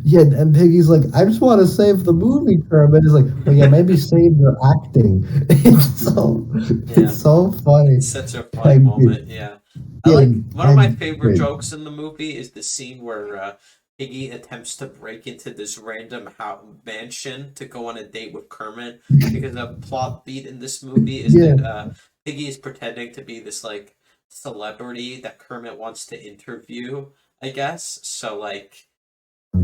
Yeah, and Piggy's like, I just want to save the movie, Kermit. He's like, well, yeah, maybe save your acting. It's yeah. so funny. It's such a funny Like, moment. Yeah, I yeah, like one of my and favorite wait, jokes in the movie is the scene where Piggy attempts to break into this random mansion to go on a date with Kermit because a plot beat in this movie is yeah, that Piggy is pretending to be this like celebrity that Kermit wants to interview. I guess so. Like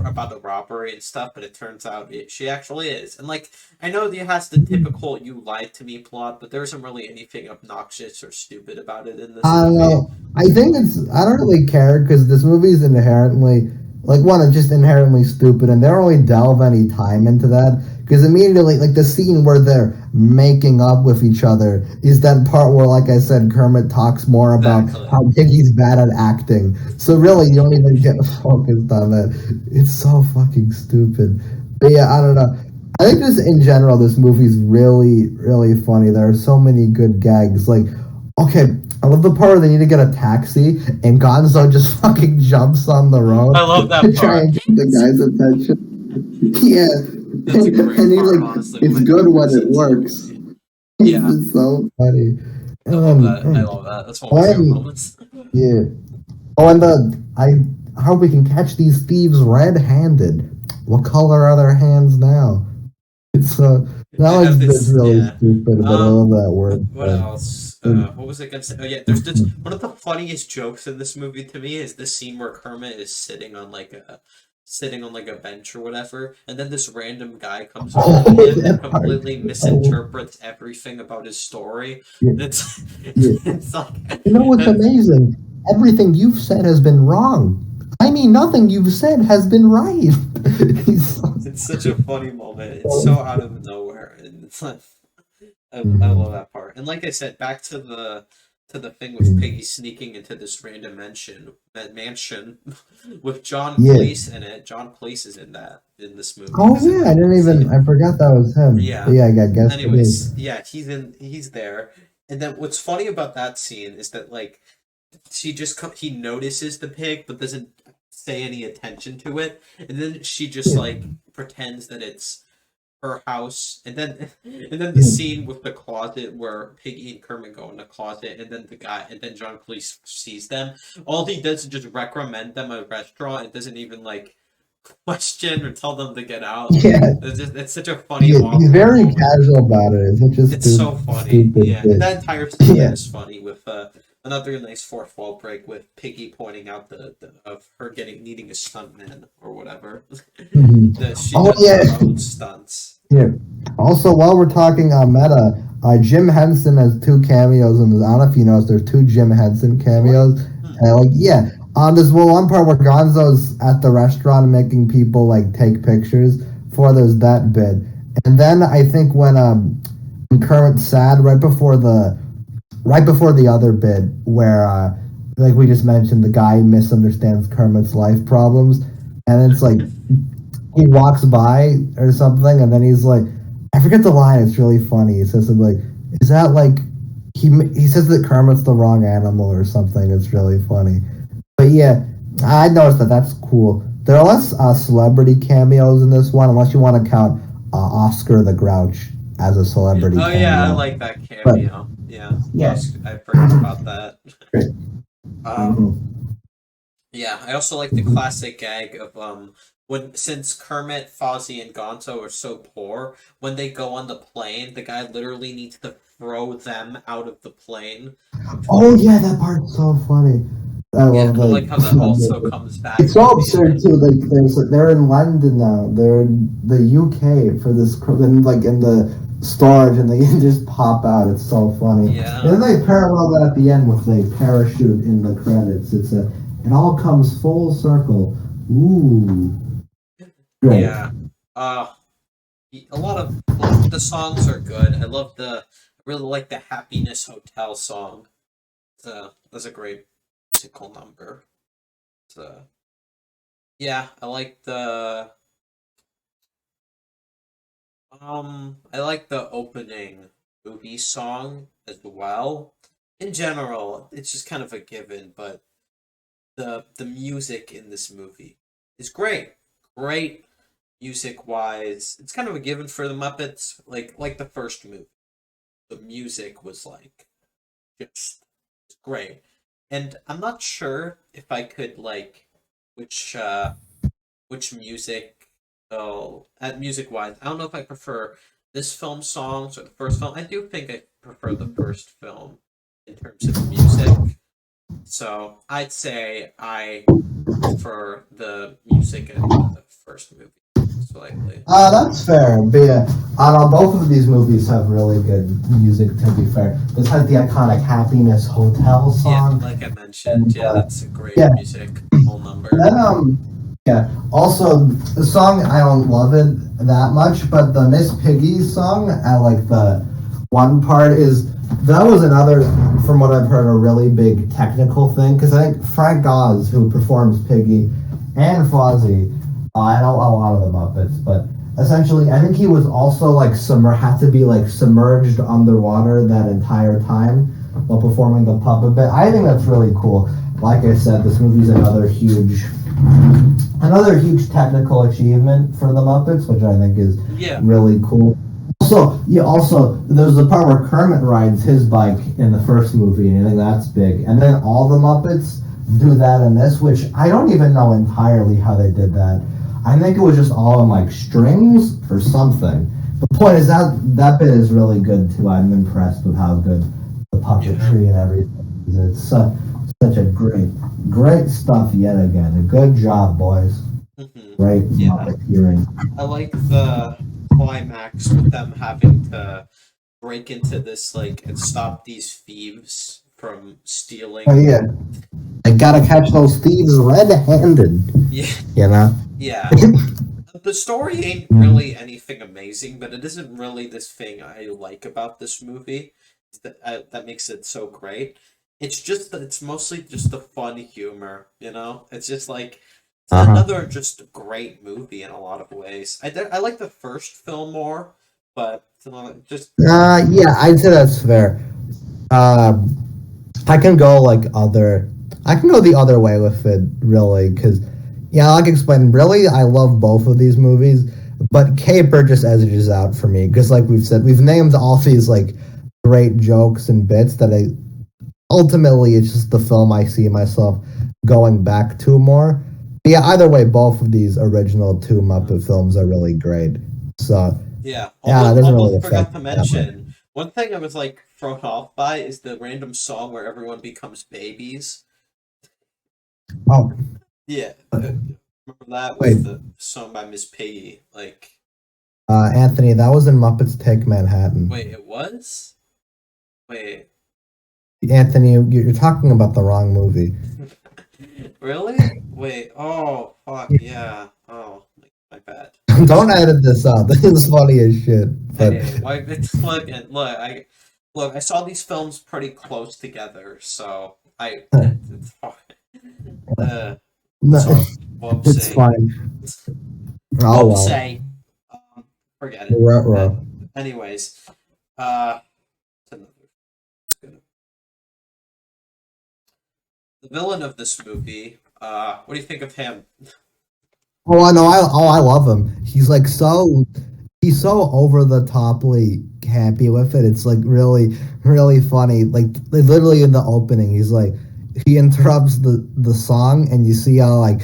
about the robbery and stuff, but it turns out she actually is. And like, I know it has the typical "you lied to me" plot, but there isn't really anything obnoxious or stupid about it in this I don't movie. know. I don't really care because this movie is inherently, like, one, it's just inherently stupid, and they don't really delve any time into that. Because immediately, like, the scene where they're making up with each other is that part where, like I said, Kermit talks more about Exactly. how Piggy's bad at acting. So really, you don't even get focused on that. It's so fucking stupid. But yeah, I don't know. I think just in general, this movie's really, really funny. There are so many good gags. Like, okay, I love the part where they need to get a taxi and Gonzo just fucking jumps on the road I love to that try part. and get the guy's attention. Yeah, That's a and great he's part, like, honestly. One of it's my good favorite when it scenes in the works. movie. It's Yeah, just so funny. I And love then, that. I love that. That's one of my favorite when, moments. yeah. Oh, and I hope we can catch these thieves red-handed. What color are their hands now? It's I now have it's this. really Yeah. stupid, but I love that word. What else? What was it gonna say? Oh yeah, there's this one of the funniest jokes in this movie to me is the scene where Kermit is sitting on like a sitting on like a bench or whatever, and then this random guy comes over Oh, to him and that part. completely Oh, misinterprets everything about his story. yeah, And it's yeah. it's like You know what's it's, amazing? Everything you've said has been wrong. I mean, nothing you've said has been right. He's so it's such a funny moment. It's funny. so out of nowhere, and it's like I love Mhm. that part. And like I said, back to the thing with Piggy sneaking into this random mansion with John Yeah. Cleese in it. John Cleese is in that in this movie. Oh He's in yeah, the I didn't even. scene. I forgot that was him. Yeah. Yeah, I guess it Anyways, is. yeah, he's there. And then what's funny about that scene is that like he notices the pig but doesn't say any attention to it. And then she just Yeah, like pretends that it's her house, and then the yeah, scene with the closet where Piggy and Kermit go in the closet, and then John Cleese sees them. All he does is just recommend them a restaurant and doesn't even like question or tell them to get out. yeah. It's such a funny He's awkward very moment. casual about it. It's such a It's so funny, stupid yeah. And bit. that entire scene Yeah. is funny with another nice fourth wall break with Piggy pointing out the of her getting needing a stuntman or whatever. Mhm. She Oh does yeah. her own stunts. Yeah. Also, while we're talking meta, Jim Henson has two cameos in this. I don't know if you noticed, there's two Jim Henson What? cameos. Hmm. And like, yeah, there's one part where Gonzo's at the restaurant making people like take pictures for there's that bit, and then I think when Kermit's sad right before the other bit where like we just mentioned, the guy misunderstands Kermit's life problems, and it's like he walks by or something, and then he's like, I forget the line. It's really funny. He says something like, "Is that like?" He says that Kermit's the wrong animal or something. It's really funny. But yeah, I noticed that. That's cool. There are less celebrity cameos in this one, unless you want to count Oscar the Grouch as a Yeah. celebrity Oh yeah, I cameo. like that But cameo. Yeah, yeah, I forgot about that. great. Um, Mm-hmm. yeah, I also like the Mm-hmm. classic gag of when since Kermit, Fozzie, and Gonzo are so poor, when they go on the plane, the guy literally needs to throw them out of the plane. Oh yeah, that part's so funny. I Yeah, love I like how that also the. comes back It's so near the absurd too. end. Like they're in London now. They're in the UK for this. Then like in the storage, and they just pop out. It's so funny. And Yeah, then they parallel that at the end with the parachute in the credits. It all comes full circle. Ooh, great. yeah. Uh, a lot of the songs are good. I really like the Happiness Hotel song. That's a great musical number. So yeah, I like the opening movie song as well. In general, it's just kind of a given, but the music in this movie is great. Great music wise. It's kind of a given for the Muppets, like the first movie. The music was like just great. And I'm not sure if I could like which which music at music wise. I don't know if I prefer this film songs or the first film. I do think I prefer the first film in terms of music. So I'd say I prefer the music in the first movie slightly. That's fair. But yeah, I don't know, both of these movies have really good music. To be fair, this has the iconic "Happiness Hotel" Yeah, song, like I mentioned, and yeah, that's a great yeah, music whole and number. then yeah. Also, the song I don't love it that much, but the Miss Piggy song, I like the one part is that was another, from what I've heard, a really big technical thing because I think Frank Oz, who performs Piggy, and Fozzie, I know a lot of the Muppets, but essentially, I think he was also like had to be like submerged underwater that entire time while performing the puppet bit. I think that's really cool. Like I said, this movie's another huge technical achievement for the Muppets, which I think is Yeah, really cool. Also, yeah, also there's the part where Kermit rides his bike in the first movie, and I think that's big. And then all the Muppets do that in this, which I don't even know entirely how they did that. I think it was just all in like strings or something. The point is that bit is really good too. I'm impressed with how good the yeah. puppetry and everything is. It's such a great stuff yet again. A good job, boys. Right Yeah, Muppet hearing. I like the climax with them having to break into this like and stop these thieves from Oh stealing. yeah, I gotta catch those thieves red-handed. Yeah, You know. yeah. The story ain't Mhm. really anything amazing, but it isn't really this thing I like about this movie that makes it so great. It's just that it's mostly just the fun humor, you know? It's just like it's Uh-huh. another just great movie in a lot of ways. I like the first film more, but just Yeah, I'd say that's fair. Um, I can go like other. I can go the other way with it, really, because yeah, like I explained, really, I love both of these movies, but Caper just edges out for me because, like we've said, we've named all these like great jokes and bits that I ultimately it's just the film I see myself going back to more. Yeah, either way, both of these original two Muppet films are really great. So yeah. yeah, it Almost doesn't really almost forgot affect to it that way. mention one thing I was like thrown off by is the random song where everyone becomes babies. Oh, Yeah, remember that wait, with the song by Miss Piggy? Like, Anthony, that was in Muppets Take Manhattan. wait, it was? Wait, Anthony, you're talking about the wrong movie. really? Wait, oh, fuck, yeah. Oh, my bad. Don't edit this out. This is funny as shit. But Hey, why? It's look and look. I saw these films pretty close together, so it's fine. Uh, no, sorry, it's whoopsie, fine. Oh well. whoopsie. Um, Forget it. Ruh-roh. Anyways, uh, the villain of this movie. What do you think of him? Oh, I know. I love him. He's so over the toply happy with it. It's like really funny. Like literally in the opening, he's like he interrupts the song, and you see how like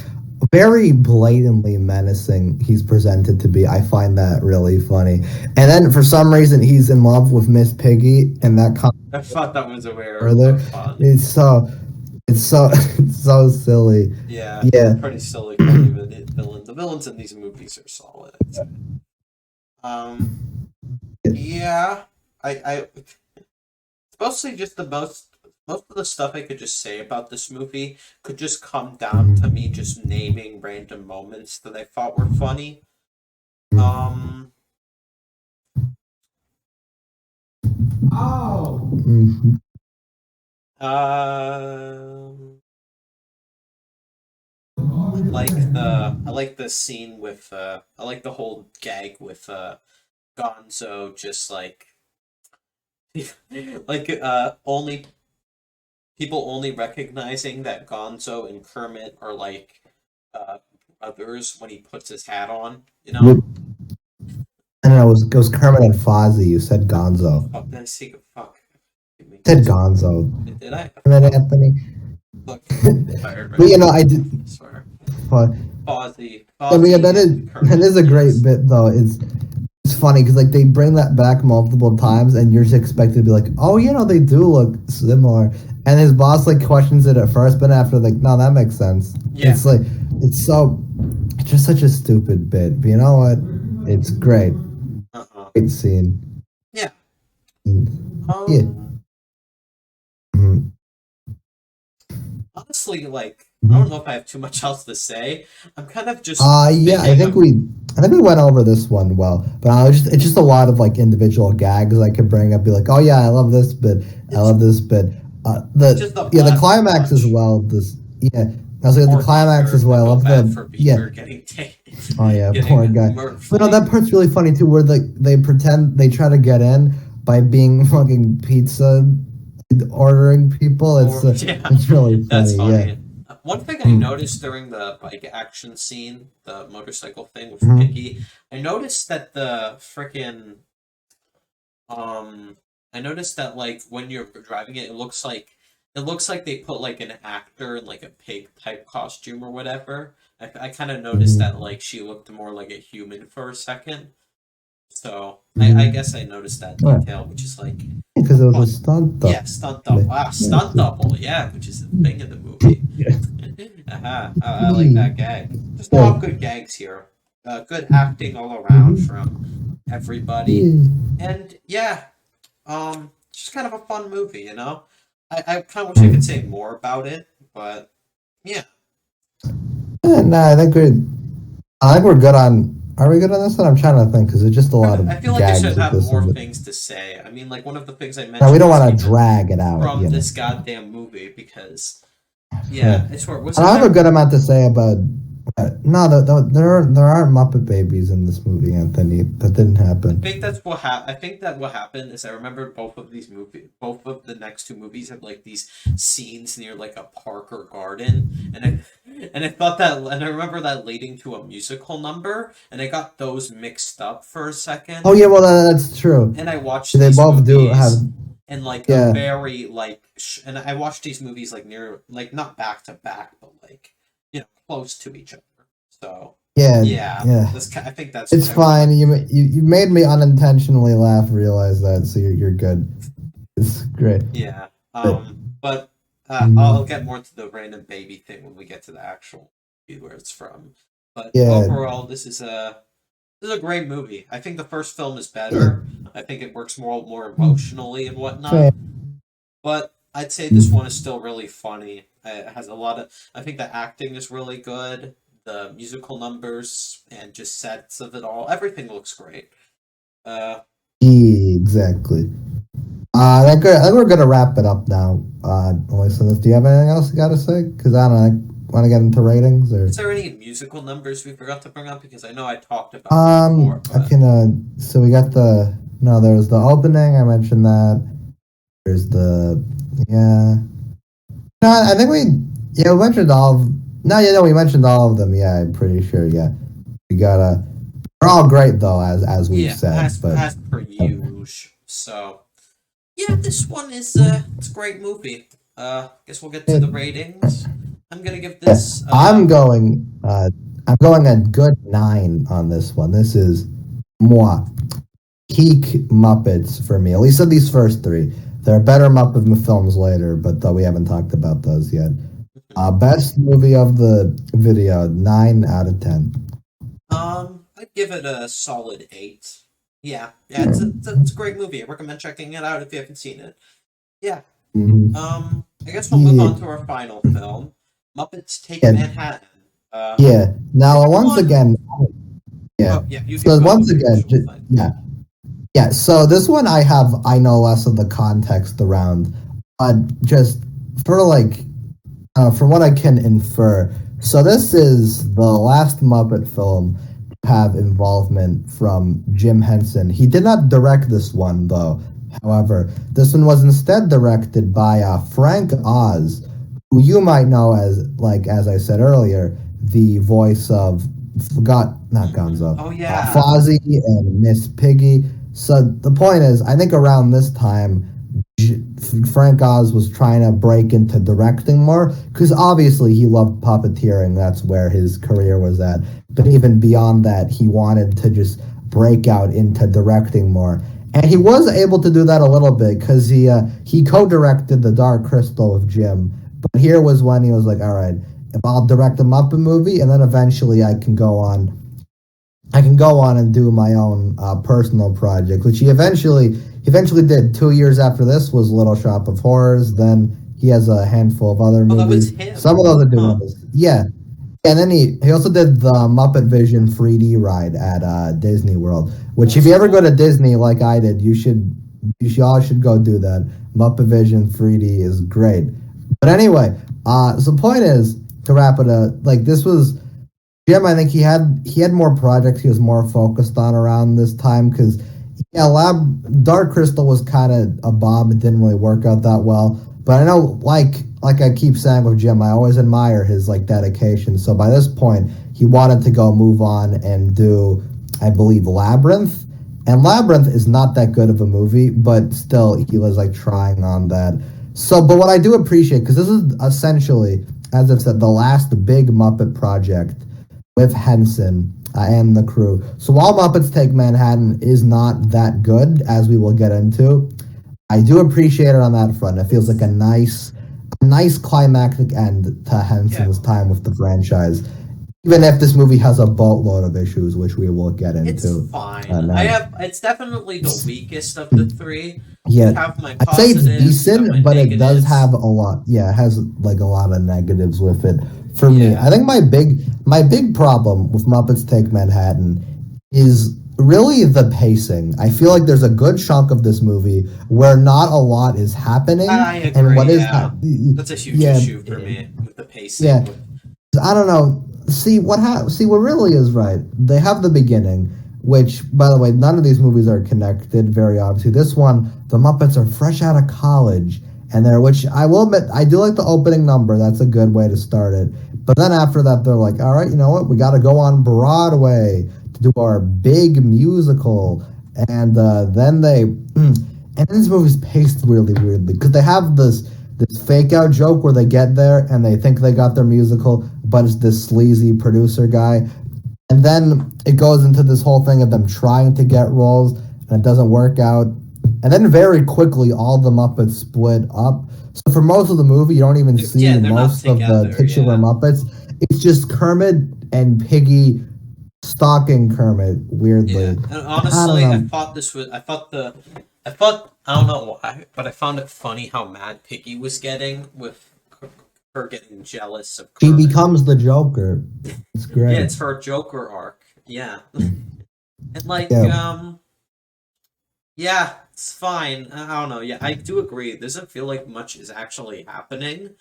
very blatantly menacing he's presented to be. I find that really funny. And then for some reason, he's in love with Miss Piggy, and that comes I thought that was aware further. of fun. It's so it's so it's so silly. Yeah, it's Yeah. pretty silly, funny villain. The villains in these movies are solid. Um, yeah, I it's mostly just most of the stuff I could just say about this movie could just come down to me just naming random moments that I thought were funny. Um, Mhm. um, I like the scene with I like the whole gag with Gonzo just like only people only recognizing that Gonzo and Kermit are like uh brothers when he puts his hat on, you know? I don't know. It was Kermit and Fozzie. You said Gonzo. Fuck, did I say fuck? Give me Said this. Gonzo. Did I? Kermit Fuck. Anthony. Look, I'm tired But right you know, now. I did. I swear. But I mean, Fozzie and that Kermit, is a great yes. bit though. It's funny because like they bring that back multiple times, and you're just expected to be like, oh, they do look similar. And his boss like questions it at first, but after like, no, that makes sense. Yeah. It's like it's just such a stupid bit. But you know what? It's great. Uh-huh. Great scene. Yeah. Yeah. Um. Mhm. Honestly, like, I don't Mhm. know if I have too much else to say. I'm kind of just Yeah, thinking of. I think we went over this one well, but it's just a lot of like individual gags I could bring up, be like, oh yeah, I love this bit, I It's love this bit. it's just the The Blather climax as bunch. well. This yeah, I was like the Poor climax Beaver. as I well. I feel love bad the for yeah. Beaver getting Oh yeah, poor getting guy. But no, mirthfully. that part's really funny too, where they pretend they try to get in by being fucking pizza ordering people. Or yeah, It's really that's funny. Yeah. funny. One thing I Mm. noticed during the bike action scene, the motorcycle thing with Mhm. Piggy, I noticed that the freaking um, I noticed that like when you're driving it, it looks like they put like an actor in like a pig type costume or whatever. I kind of noticed that Mhm. like she looked more like a human for a second. So I Mm-hmm. guess I noticed that Right. detail, which is like Because it was a fun. stunt Yeah, double. stunt double. Ah, stunt double. Yeah, which is the thing in the movie. Yeah. I like that gag. There's a lot of good gags here. Good acting all around from everybody, and yeah, just kind of a fun movie. I kind of wish I could say more about it, but yeah. No, I think we're good on. Are we good on this one? I'm trying to think because there's just a lot I feel of like I should gags with have this. more things to say. I mean, like one of the things I No, we mentioned don't was want to even drag it out, from you know. this goddamn movie because Right. yeah, I swear, And I wasn't have a there? good amount to say about. No, there aren't Muppet babies in this movie, Anthony. That didn't happen. I think that what happened is I remember both of the next two movies had like these scenes near like a park or garden, and I thought that, and I remember that leading to a musical number, and I got those mixed up for a Oh second, yeah, well that's true. and I watched They these both do have. movies in like a Yeah, very and I watched these movies like near like not back to back, but like close to each other. So yeah, yeah, yeah. I think that's It's I remember. fine. You made me unintentionally laugh. Realize that, so you're good. It's great. Yeah. But But I'll mm, get more to the random baby thing when we get to the actual movie where it's from. But yeah, overall, this is a great movie. I think the first film is yeah, better. I think it works more emotionally and fair. whatnot. But I'd say this one Mm, is still really funny. It has a lot of. I think the acting is really good. The musical numbers and just sets of it all. Everything looks great. Uh, yeah, exactly. I think we're gonna wrap it up now. Listen, do you have anything else you gotta say? Because I don't know. Want to get into ratings or? is there any musical numbers we forgot to bring up? Because I know I talked about them before, I but can. So we got the no. There was the opening. I mentioned that. There's the yeah. No, I think we yeah we mentioned all. Of, no, yeah, no, we mentioned all of them. Yeah, I'm pretty sure. Yeah, we gotta. They're all great though, as we've yeah, said. But as per usual. So yeah, this one is it's a great movie. Guess we'll get to the ratings. I'm gonna give yeah, this I'm going. I'm going a good 9 on this one. This is moi peak Muppets for me. At least of these first three. There are better Muppet films later, but we haven't talked about those yet. Best movie of the video, 9 out of 10. I'd give it a solid 8. Yeah, yeah, Hmm. it's a great movie. I recommend checking it out if you haven't seen it. Yeah. Hmm. I guess we'll move Yeah, on to our final film, Muppets Take yeah, Manhattan. yeah. This Now, once one, again, yeah. oh yeah, you can So go once with your again, usual thing. yeah, yeah. So this one, I know less of the context around, just for like from what I can infer. So this is the last Muppet film to have involvement from Jim Henson. He did not direct this one though. However, this one was instead directed by Frank Oz, who you might know as, like as I said earlier, the voice of forgot not Gonzo, Oh yeah. Fozzie and Miss Piggy. So the point is, I think around this time Frank Oz was trying to break into directing more because obviously he loved puppeteering. That's where his career was at. But even beyond that, he wanted to just break out into directing more. And he was able to do that a little bit because he co-directed The Dark Crystal with Jim. But here was when he was like, all right, if I'll direct a Muppet movie, and then eventually I can go on and do my own personal project, which he eventually did. 2 years after this was Little Shop of Horrors. Then he has a handful of other Oh, that was movies. Some him. of those are doing Huh. this. Yeah, and then he also did the Muppet Vision 3D ride at Disney World. Which, if That's you ever go to cool. Disney like I did, you all should go do that. Muppet Vision 3D is great. But anyway, so the point is to wrap it up. Like this was Jim, I think he had more projects he was more focused on around this time because yeah, Dark Crystal was kind of a bomb. It didn't really work out that well. But I know, like I keep saying with Jim, I always admire his like dedication. So by this point, he wanted to go move on and do, I believe, Labyrinth. And Labyrinth is not that good of a movie, but still he was like trying on that. So, but what I do appreciate, because this is essentially, as I've said, the last big Muppet project with Henson. and the crew. So while Muppets Take Manhattan is not that good, as we will get into, I do appreciate it on that front. It feels like a nice climactic end to Yeah, Henson's time with the franchise. Even if this movie has a boatload of issues, which we will get it's into fine. I now. have it's definitely the weakest of the three. I Yeah, have my I'd say it's positives, I have my decent, but it does negatives. have a lot. Yeah, it has like a lot of negatives with it. For me, I Yeah. think my big problem with Muppets Take Manhattan is really the pacing. I feel like there's a good chunk of this movie where not a lot is happening, I and what agree, is yeah. That's a huge yeah, issue for me with the pacing. yeah. I don't know. See what really is right. They have the beginning, which by the way, none of these movies are connected very obviously. This one, the Muppets are fresh out of college and they're which I will admit I do like the opening number. That's a good way to start it. But then after that they're like, "All right, you know what? We got to go on Broadway to do our big musical." And then they and this movie's paced really weirdly because they have this fake out joke where they get there and they think they got their musical, but it's this sleazy producer guy. And then it goes into this whole thing of them trying to get roles and it doesn't work out. And then very quickly, all the Muppets split up. So for most of the movie, you don't even Yeah, see they're not most of the together, titular yeah. Muppets. It's just Kermit and Piggy stalking Kermit Yeah. weirdly. And I don't honestly, know. I thought I don't know why, but I found it funny how mad Piggy was getting with her getting jealous of She Kermit. becomes the Joker. It's Yeah, great. it's her Joker arc. Yeah. And like, Yeah. yeah, it's fine. I don't know. Yeah, I do agree. It doesn't feel like much is actually happening.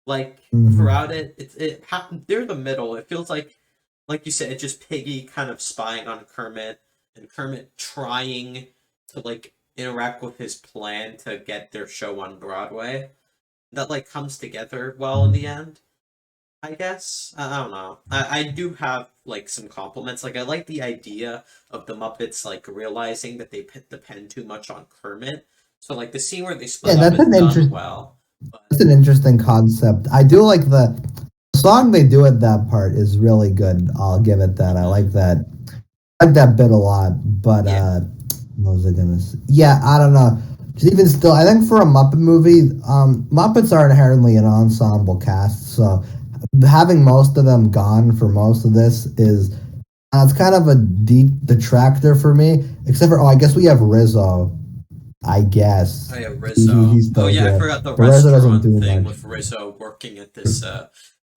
Like Mhm. throughout it, it happened near the middle. It feels like you said, it's just Piggy kind of spying on Kermit and Kermit trying to like interact with his plan to get their show on Broadway. That like comes together well in the end. I guess. I don't know. I do have like some compliments. Like I like the idea of the Muppets like realizing that they depend too much on Kermit. So like the scene where they Yeah, split up is done well. But that's an interesting concept. I do like the song they do at that part is really good. I'll give it that. I mhm, like that. I like that bit a lot. But yeah, what was I gonna say? Yeah, I don't know. Just even still, I think for a Muppet movie, Muppets are inherently an ensemble cast, so having most of them gone for most of this is it's kind of a deep detractor for me. Except for I guess we have Rizzo. I oh guess yeah, Rizzo. he's Oh still yeah, I here, forgot the but Rizzo doesn't restaurant do thing much. with Rizzo working at this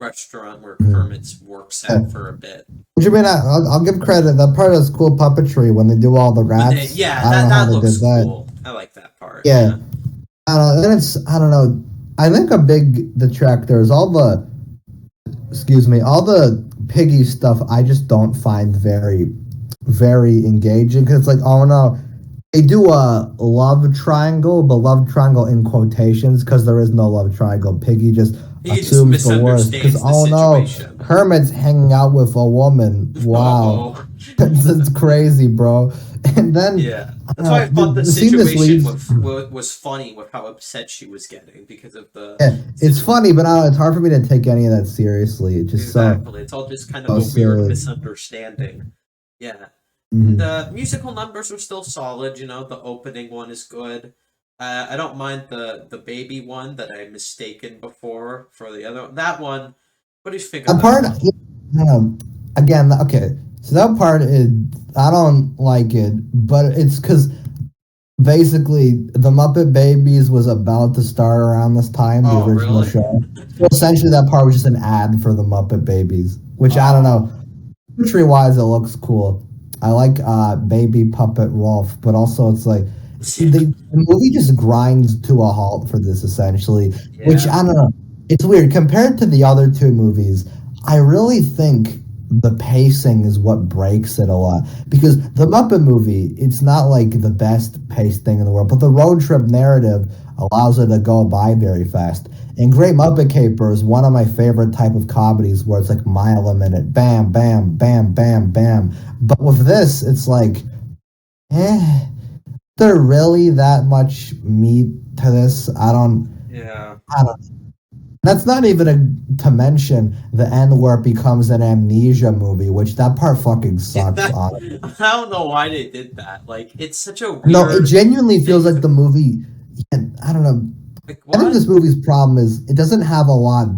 restaurant where Mhm. Kermit's works Yeah. at for a bit. Which I mean, I'll give credit. That part is cool puppetry when they do all the When they rats. yeah, I don't that know how that they looks did that. cool. I like that part. Yeah, Yeah. I don't know. And it's I don't know. I think a big detractor is all the all the piggy stuff. I just don't find very engaging because it's like oh no, they do a love triangle, but love triangle in quotations because there is no love triangle. Piggy just He just assumes the worst because misunderstands the oh no, situation. Kermit's hanging out with a woman. Wow, Oh. it's crazy, bro. And then Yeah, that's why I thought the the scene this situation leads. was funny with how upset she was getting because of the Yeah, it's situation. funny, but it's hard for me to take any of that seriously. It's just Exactly, it's all just kind of so a weird silly. misunderstanding. Yeah, and Mhm. musical numbers are still solid. You know, the opening one is good. I don't mind the baby one that I mistaken before for the other one. That one. What do you think of That that part, one? again, okay. So that part is I don't like it, but it's because basically the Muppet Babies was about to start around this time, the Oh, original really? show. So essentially, that part was just an ad for the Muppet Babies, which I don't know. Oh, Imagery wise, it looks cool. I like Baby Puppet Wolf, but also it's like the movie just grinds to a halt for this essentially, which yeah. I don't know. It's weird compared to the other two movies. I really think the pacing is what breaks it a lot because the Muppet movie, it's not like the best paced thing in the world, but the road trip narrative allows it to go by very fast. And Great Muppet Caper is one of my favorite type of comedies where it's like mile a minute, bam, bam, bam, bam, bam. But with this, it's like, eh, there really that much meat to this? Yeah. I don't. That's not even to mention the end where it becomes an amnesia movie, which that part fucking sucks. Honestly. I don't know why they did that. Like, it's such a No, it weird genuinely feels thing like to the movie. I don't know. like. I think What? this movie's problem is it doesn't have a lot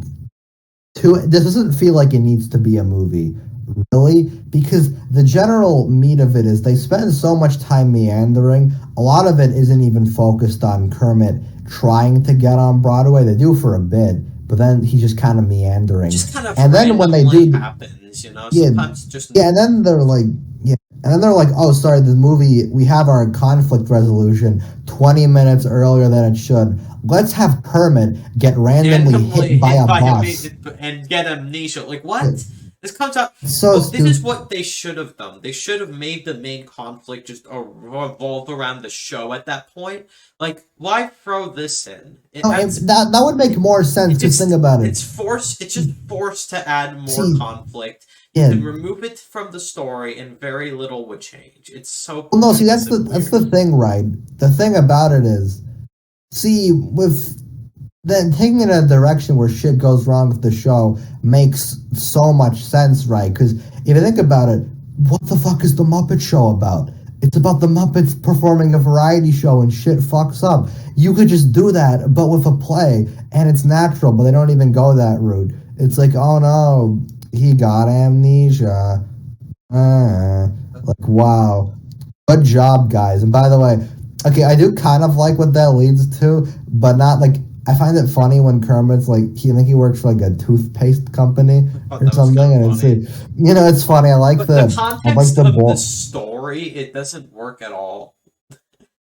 to it. This doesn't feel like it needs to be a movie, really, because the general meat of it is they spend so much time meandering. A lot of it isn't even focused on Kermit trying to get on Broadway. They do for a bit, but then he's just kind of It meandering. just kind of And then when they randomly do, happens, you know. yeah, Sometimes just yeah, and then they're like, yeah, and then they're like, oh, sorry, the movie, we have our conflict resolution 20 minutes earlier than it should. Let's have Kermit get randomly randomly hit by hit a by bus. and get amnesia. Like, Yeah, what? This comes out. it's so Well, this is stupid. what they should have done. They should have made the main conflict just revolve around the show at that point. Like, why throw this in? It No, adds. that would make more sense It because think just. about it. It's forced. It's just forced to add more See, conflict. You yeah, could remove it from the story, and very little would change. It's so well, no, see, pointless and that's the weird. thing, right? The thing about it is, see, with then taking it in a direction where shit goes wrong with the show makes so much sense, right? Because if you think about it, what the fuck is the Muppet Show about? It's about the Muppets performing a variety show and shit fucks up. You could just do that, but with a play, and it's natural, but they don't even go that route. It's like, oh no, he got amnesia. Like, wow. Good job, guys. And by the way, okay, I do kind of like what that leads to, but not like I find it funny when Kermit's like I think he works for like a toothpaste company I thought or that was something, kind of and it's funny. it's funny. But the I like context the of the bo- story, it doesn't work at all.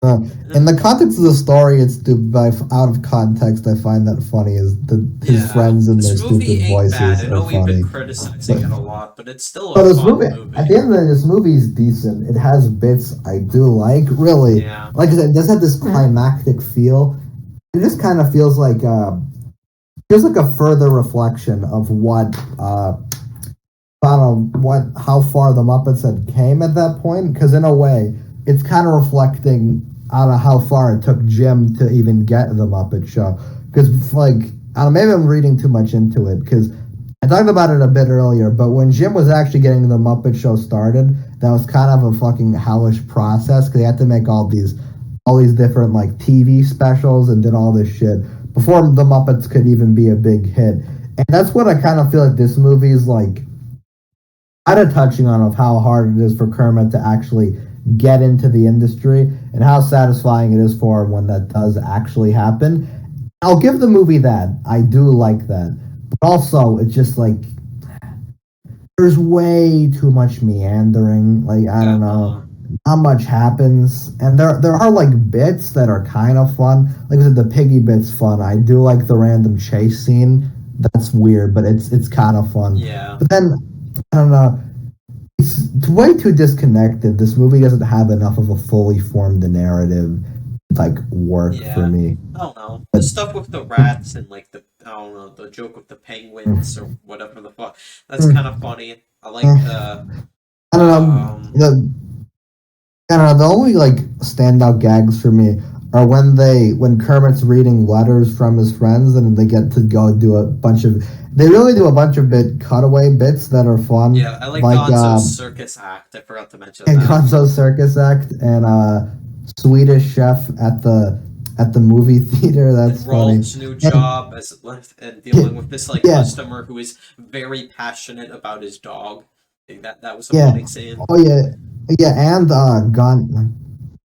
uh, in the context of the story, it's stupid. But out of context, I find that funny. Is his Yeah, friends and their this movie stupid ain't bad. voices I are know we've been funny. criticizing But it a lot, but it's still a but this movie, fun at movie. the end of the day, this movie is decent. It has bits I do like. Really, Yeah, like I said, it does have this climactic feel. It just kind of feels like a further reflection of what I don't know how far the Muppets had came at that point. Because in a way, it's kind of reflecting on how far it took Jim to even get the Muppet Show. Because like I don't know, maybe I'm reading too much into it. Because I talked about it a bit earlier, but when Jim was actually getting the Muppet Show started, that was kind of a fucking hellish process because they had to make all these different like TV specials and did all this shit before the Muppets could even be a big hit. And that's what I kind of feel like this movie is like kind of touching on of how hard it is for Kermit to actually get into the industry and how satisfying it is for him when that does actually happen. I'll give the movie that. I do like that. But also, it's just like there's way too much meandering. Like I yeah, don't know, not much happens, and there are like bits that are kind of fun. Like I said, the piggy bit's fun. I do like the random chase scene. That's weird, but it's kind of fun. yeah, But then I don't know. It's way too disconnected. This movie doesn't have enough of a fully formed narrative to like work for yeah. me. I don't know. The But stuff with the rats and like the I don't know the joke with the penguins or whatever the fuck. That's kind of mm, funny. I like eh, the I don't know. um I don't know. The only like standout gags for me are when Kermit's reading letters from his friends and they get to go do a bunch of. They really do a bunch of cutaway bits that are fun, yeah. I like like Gonzo's circus act. I forgot to mention that. Gonzo's Circus Act and Swedish Chef at the movie theater. And That's funny. Rolf's new And job as and dealing with this like yeah, customer who is very passionate about his dog. I think that was a yeah, funny scene. oh yeah, and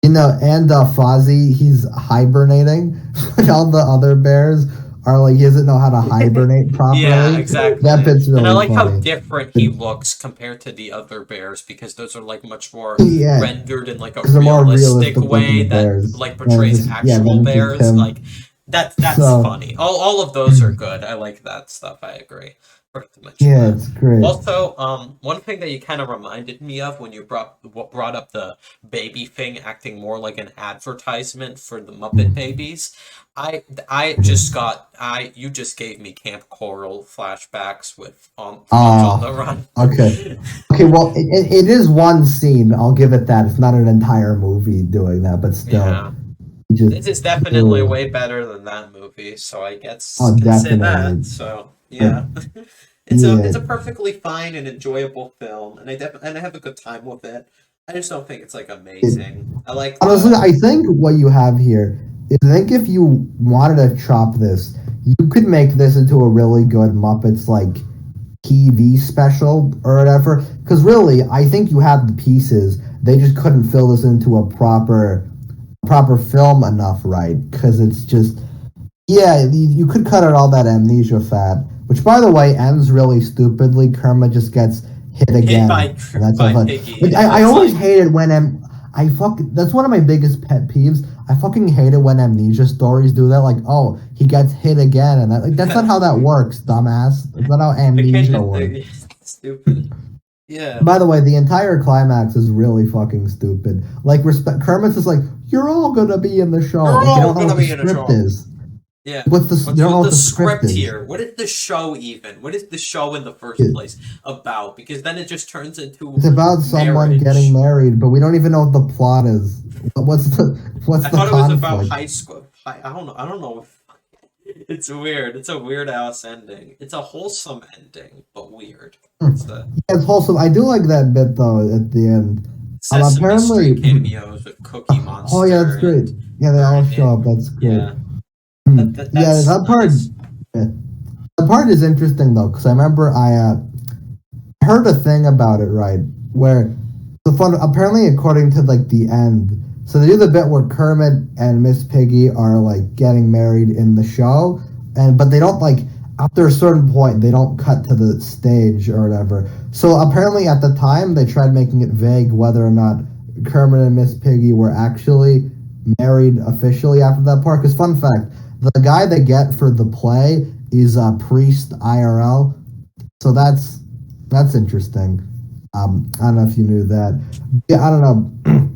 and Fozzie, he's hibernating. When all the other bears are like, he doesn't know how to hibernate Yeah, properly. That exactly. bit's And I really like how funny. different he looks compared to the other bears because those are like much more Yeah, rendered in like a because they're more realistic realistic way looking that bears. like portrays actual Then it's just bears. Like him. that's So funny. All of those are good. I like that stuff. I agree. Forgot to mention yeah, that. it's great. Also, one thing that you kind of reminded me of when you brought up the baby thing acting more like an advertisement for the Muppet Babies, I just got I you just gave me Camp Coral flashbacks with Punch on the Ah, Run. okay. Okay, well, it is one scene. I'll give it that. It's not an entire movie doing that, but still. Yeah, Just This is definitely way better than that movie, so I guess oh, can say definitely. that. So Uh, yeah, yeah. it's a perfectly fine and enjoyable film, and and I have a good time with it. I just don't think it's like It, amazing. I like honestly, the I think what you have here is I think if you wanted to chop this, you could make this into a really good Muppets like TV special or whatever. Because really, I think you have the pieces. They just couldn't fill this into a proper film enough, right? Because it's just yeah, you could cut out all that amnesia fat, which by the way ends really stupidly. Kermit just gets hit hit again, and that's all by fun. Piggy, Like, and I that's always like hated when I fuck. That's one of my biggest pet peeves. I fucking hate it when amnesia stories do that. Like, oh, he gets hit again, and that's not how that works, dumbass. That's not how I can't amnesia just works. think stupid. Yeah, By the way, the entire climax is really fucking stupid. Like, respect Kermit's is like, you're all gonna be in the show. you're Like, you all don't know gonna what the be in a script show. is. Yeah. What's the? You What's don't know with what the the script script is. here? What is the show even? What is the show in the first place about? Because then it just turns into It's about someone getting marriage. married, but we don't even know what the plot is. What's I the thought it was about conflict? high school. I don't know. I don't know. It's weird. It's a weird ass ending. It's a wholesome ending, but weird. It's the Yeah, it's wholesome. I do like that bit though at the end. Sesame Apparently, Street cameos with Cookie oh yeah, that's Monster great. and Yeah, they all show Ernie. up. That's great. Yeah, Yeah, that's that part. nice. Yeah, that part is interesting though, because I remember I heard a thing about it right where the fun apparently according to like the end. So they do the bit where Kermit and Miss Piggy are like getting married in the show, and but they don't like after a certain point they don't cut to the stage or whatever. So apparently at the time they tried making it vague whether or not Kermit and Miss Piggy were actually married officially after that part. Because fun fact, the guy they get for the play is a priest IRL, so that's interesting. I don't know if you knew that. Yeah, I don't know.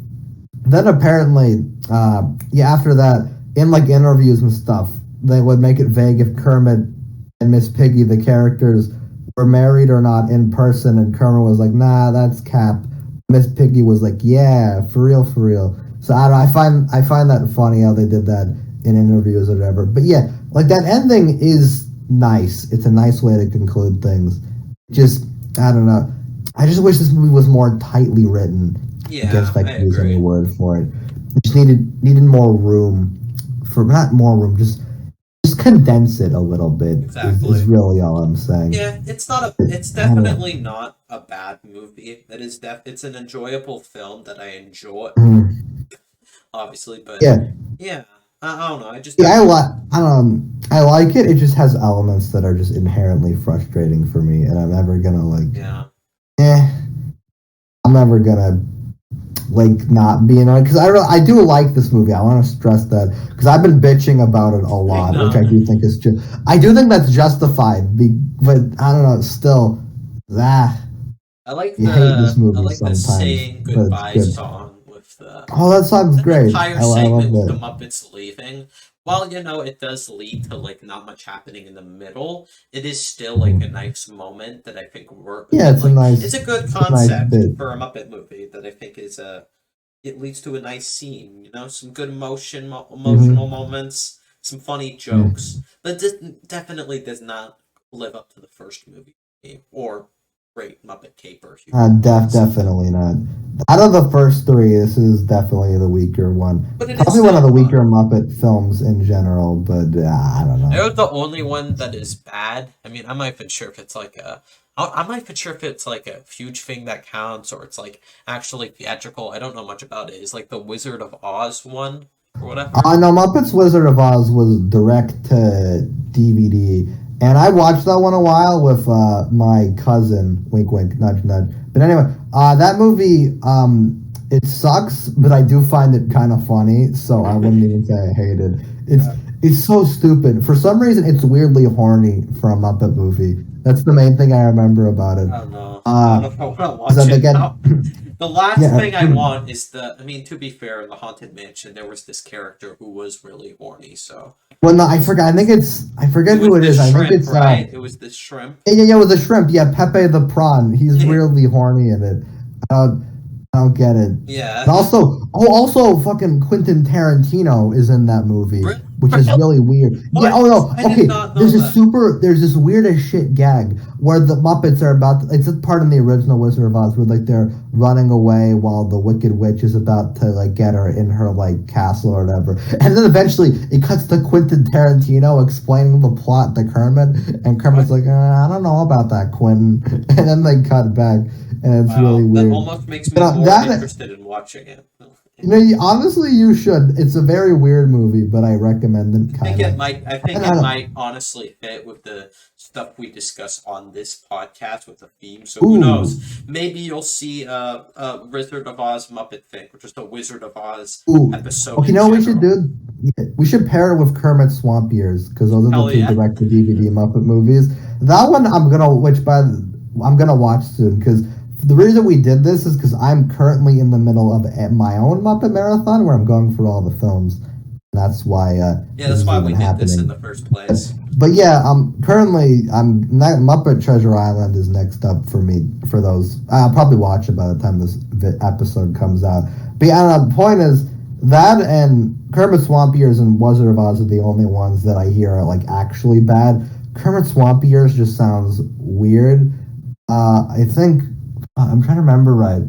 Then apparently, yeah, after that, in like interviews and stuff, they would make it vague if Kermit and Miss Piggy, the characters, were married or not in person. And Kermit was like, "Nah, that's cap." Miss Piggy was like, "Yeah, for real, for real." So I don't know, I find that funny how they did that in interviews or whatever. But yeah, like that ending is nice. It's a nice way to conclude things. Just I don't know. I just wish this movie was more tightly written. I guess Yeah, if I I could use any agree. word for it. It just needed more room for not more room, just condense it a little bit is Exactly. really all I'm saying. Yeah, it's not a. It's I don't know. definitely not a bad movie. It is It's an enjoyable film that I enjoy, Mhm. obviously. But Yeah, yeah, I don't know. I just yeah, have. I like it. It just has elements that are just inherently frustrating for me, and I'm never gonna like. Yeah, Eh, I'm never gonna like not being on because I do like this movie. I want to stress that because I've been bitching about it a lot, which no, I do think is just I do think that's justified. But I don't know. Still, ah, you hate this I movie like the sometimes, saying but it's goodbye good. song with the Oh, that song's that great. entire I love segment with the it. Muppets leaving. While it does lead to like not much happening in the middle, it is still like a Mhm. nice moment that I think work Yeah, that like it's a good it's a nice concept bit. for a Muppet movie that I think is it leads to a nice scene. Some good emotional Hmm. moments, some funny jokes, but this definitely does not live up to the first movie or Great Muppet Caper, if you want to say that. Definitely not. Out of the first three, this is definitely the weaker one. But it is Probably one of still the weaker fun. Muppet films in general, but I don't I know. know the only one that is bad. I mean, I'm not even sure if it's like a. I'm not even sure if it's like a huge thing that counts or it's like actually theatrical. I don't know much about it. Is like the Wizard of Oz one or whatever. No, Muppets Wizard of Oz was direct to DVD, and I watched that one a while with my cousin. Wink, wink, nudge, nudge. But anyway, that movie, it sucks, but I do find it kind of funny, so I wouldn't even say I hate it. Yeah. It's so stupid. For some reason, it's weirdly horny for a Muppet movie. That's the main thing I remember about it. I don't know. I don't Uh, know if I want to is watch that they it get now. The last yeah. thing I want is the. I mean, to be fair, in the Haunted Mansion, there was this character who was really horny. So Well, no, it I was. forgot. I think I It forget was who it this is. I think shrimp, it's right? It was this shrimp. yeah, with the shrimp. Yeah, Pepe the prawn. He's really horny in it. Uh, I don't get it. Yeah. And also, fucking Quentin Tarantino is in that movie, which is really weird. What? Yeah. Oh no. I did Okay. not know There's this weird as shit gag where the Muppets are it's a part in the original Wizard of Oz where like they're running away while the Wicked Witch is about to like get her in her like castle or whatever, and then eventually it cuts to Quentin Tarantino explaining the plot to Kermit, and Kermit's like, I don't know about that, Quentin, and then they cut back. And it's really weird. That almost makes me more interested in watching it. Honestly, you should. It's a very weird movie, but I recommend it. I think it might honestly fit with the stuff we discuss on this podcast with the theme. So who knows? Maybe you'll see a Wizard of Oz Muppet thing, or just a Wizard of Oz episode. Okay, you know what we should do? We should pair it with Kermit Swamp Ears, because those are the two direct-to-DVD Muppet movies. That one I'm gonna watch soon, because the reason we did this is because I'm currently in the middle of my own Muppet Marathon where I'm going for all the films. That's why. That's why we did this in the first place. But yeah, currently Muppet Treasure Island is next up for me for those. I'll probably watch it by the time this episode comes out. But yeah, the point is that and Kermit Swamp Ears and Wizard of Oz are the only ones that I hear are like actually bad. Kermit Swamp Ears just sounds weird. I think. I'm trying to remember right.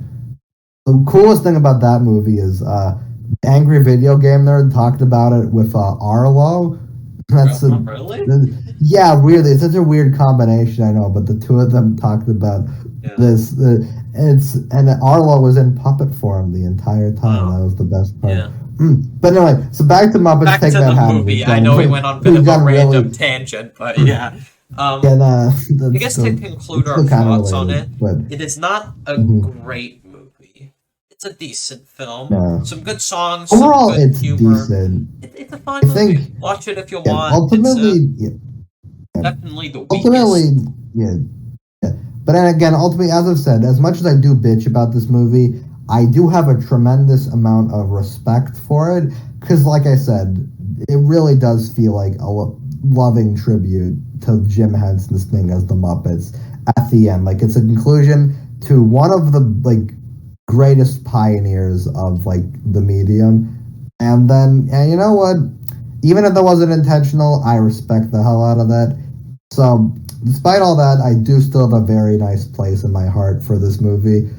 The coolest thing about that movie is Angry Video Game Nerd talked about it with Arlo. That's really? Yeah, weirdly. It's such a weird combination, I know, but the two of them talked about this. And Arlo was in puppet form the entire time. That was the best part. Yeah. But anyway, so back to Muppets Back Take to That the Hat. movie. I know we went on a bit of a random tangent, but yeah. I guess to conclude our thoughts on it, it is not a great movie. It's a decent film. Yeah. Some good songs. Overall, some good it's humor. decent. It's a fine movie. Watch it if you want. Ultimately, definitely the weakest. Ultimately, yeah. But then again, ultimately, as I've said, as much as I do bitch about this movie, I do have a tremendous amount of respect for it. Because, like I said, it really does feel like a loving tribute to Jim Henson's thing as the Muppets at the end. Like, it's a conclusion to one of the like greatest pioneers of like the medium. And then, and you know what? Even if that wasn't intentional, I respect the hell out of that. So, despite all that, I do still have a very nice place in my heart for this movie.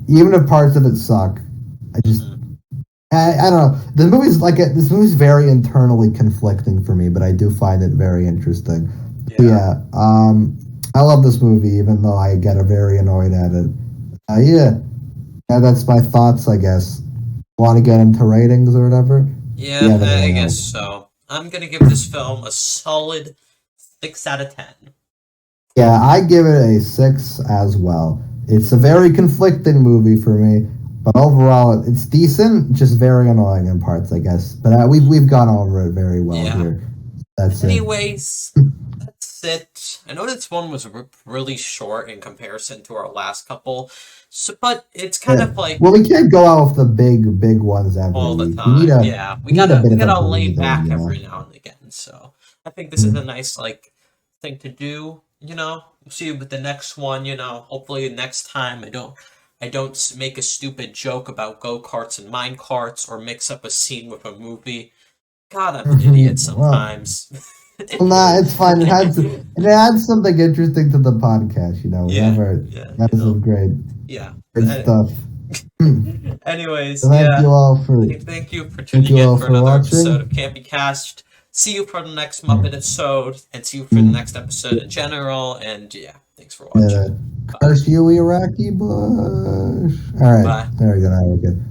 Even if parts of it suck, I don't know. This movie's very internally conflicting for me, but I do find it very interesting. Yeah. I love this movie, even though I get very annoyed at it. Yeah, that's my thoughts, I guess. Want to get into ratings or whatever? Yeah, I guess so. I'm gonna give this film a solid 6 out of 10. Yeah, I give it a 6 as well. It's a very conflicting movie for me, but overall, it's decent, just very annoying in parts, I guess. But we've gone over it very well here. Anyways, that's it. I know this one was really short in comparison to our last couple, but it's kind of like... Well, we can't go out with the big ones all the time. We gotta lay back every now and again. So I think this is a nice thing to do. We'll see you with the next one. Hopefully next time I don't make a stupid joke about go-karts and mine carts or mix up a scene with a movie. God, I'm an idiot sometimes. Well, nah, it's fine. It adds something interesting to the podcast, That is great. Yeah. Good stuff. Anyways, thank you for tuning in for another episode of Campy Cast. See you for the next Muppet episode, and see you for the next episode in general. And thanks for watching. Curse you, Iraqi Bush. All right, there we go. Now we're good.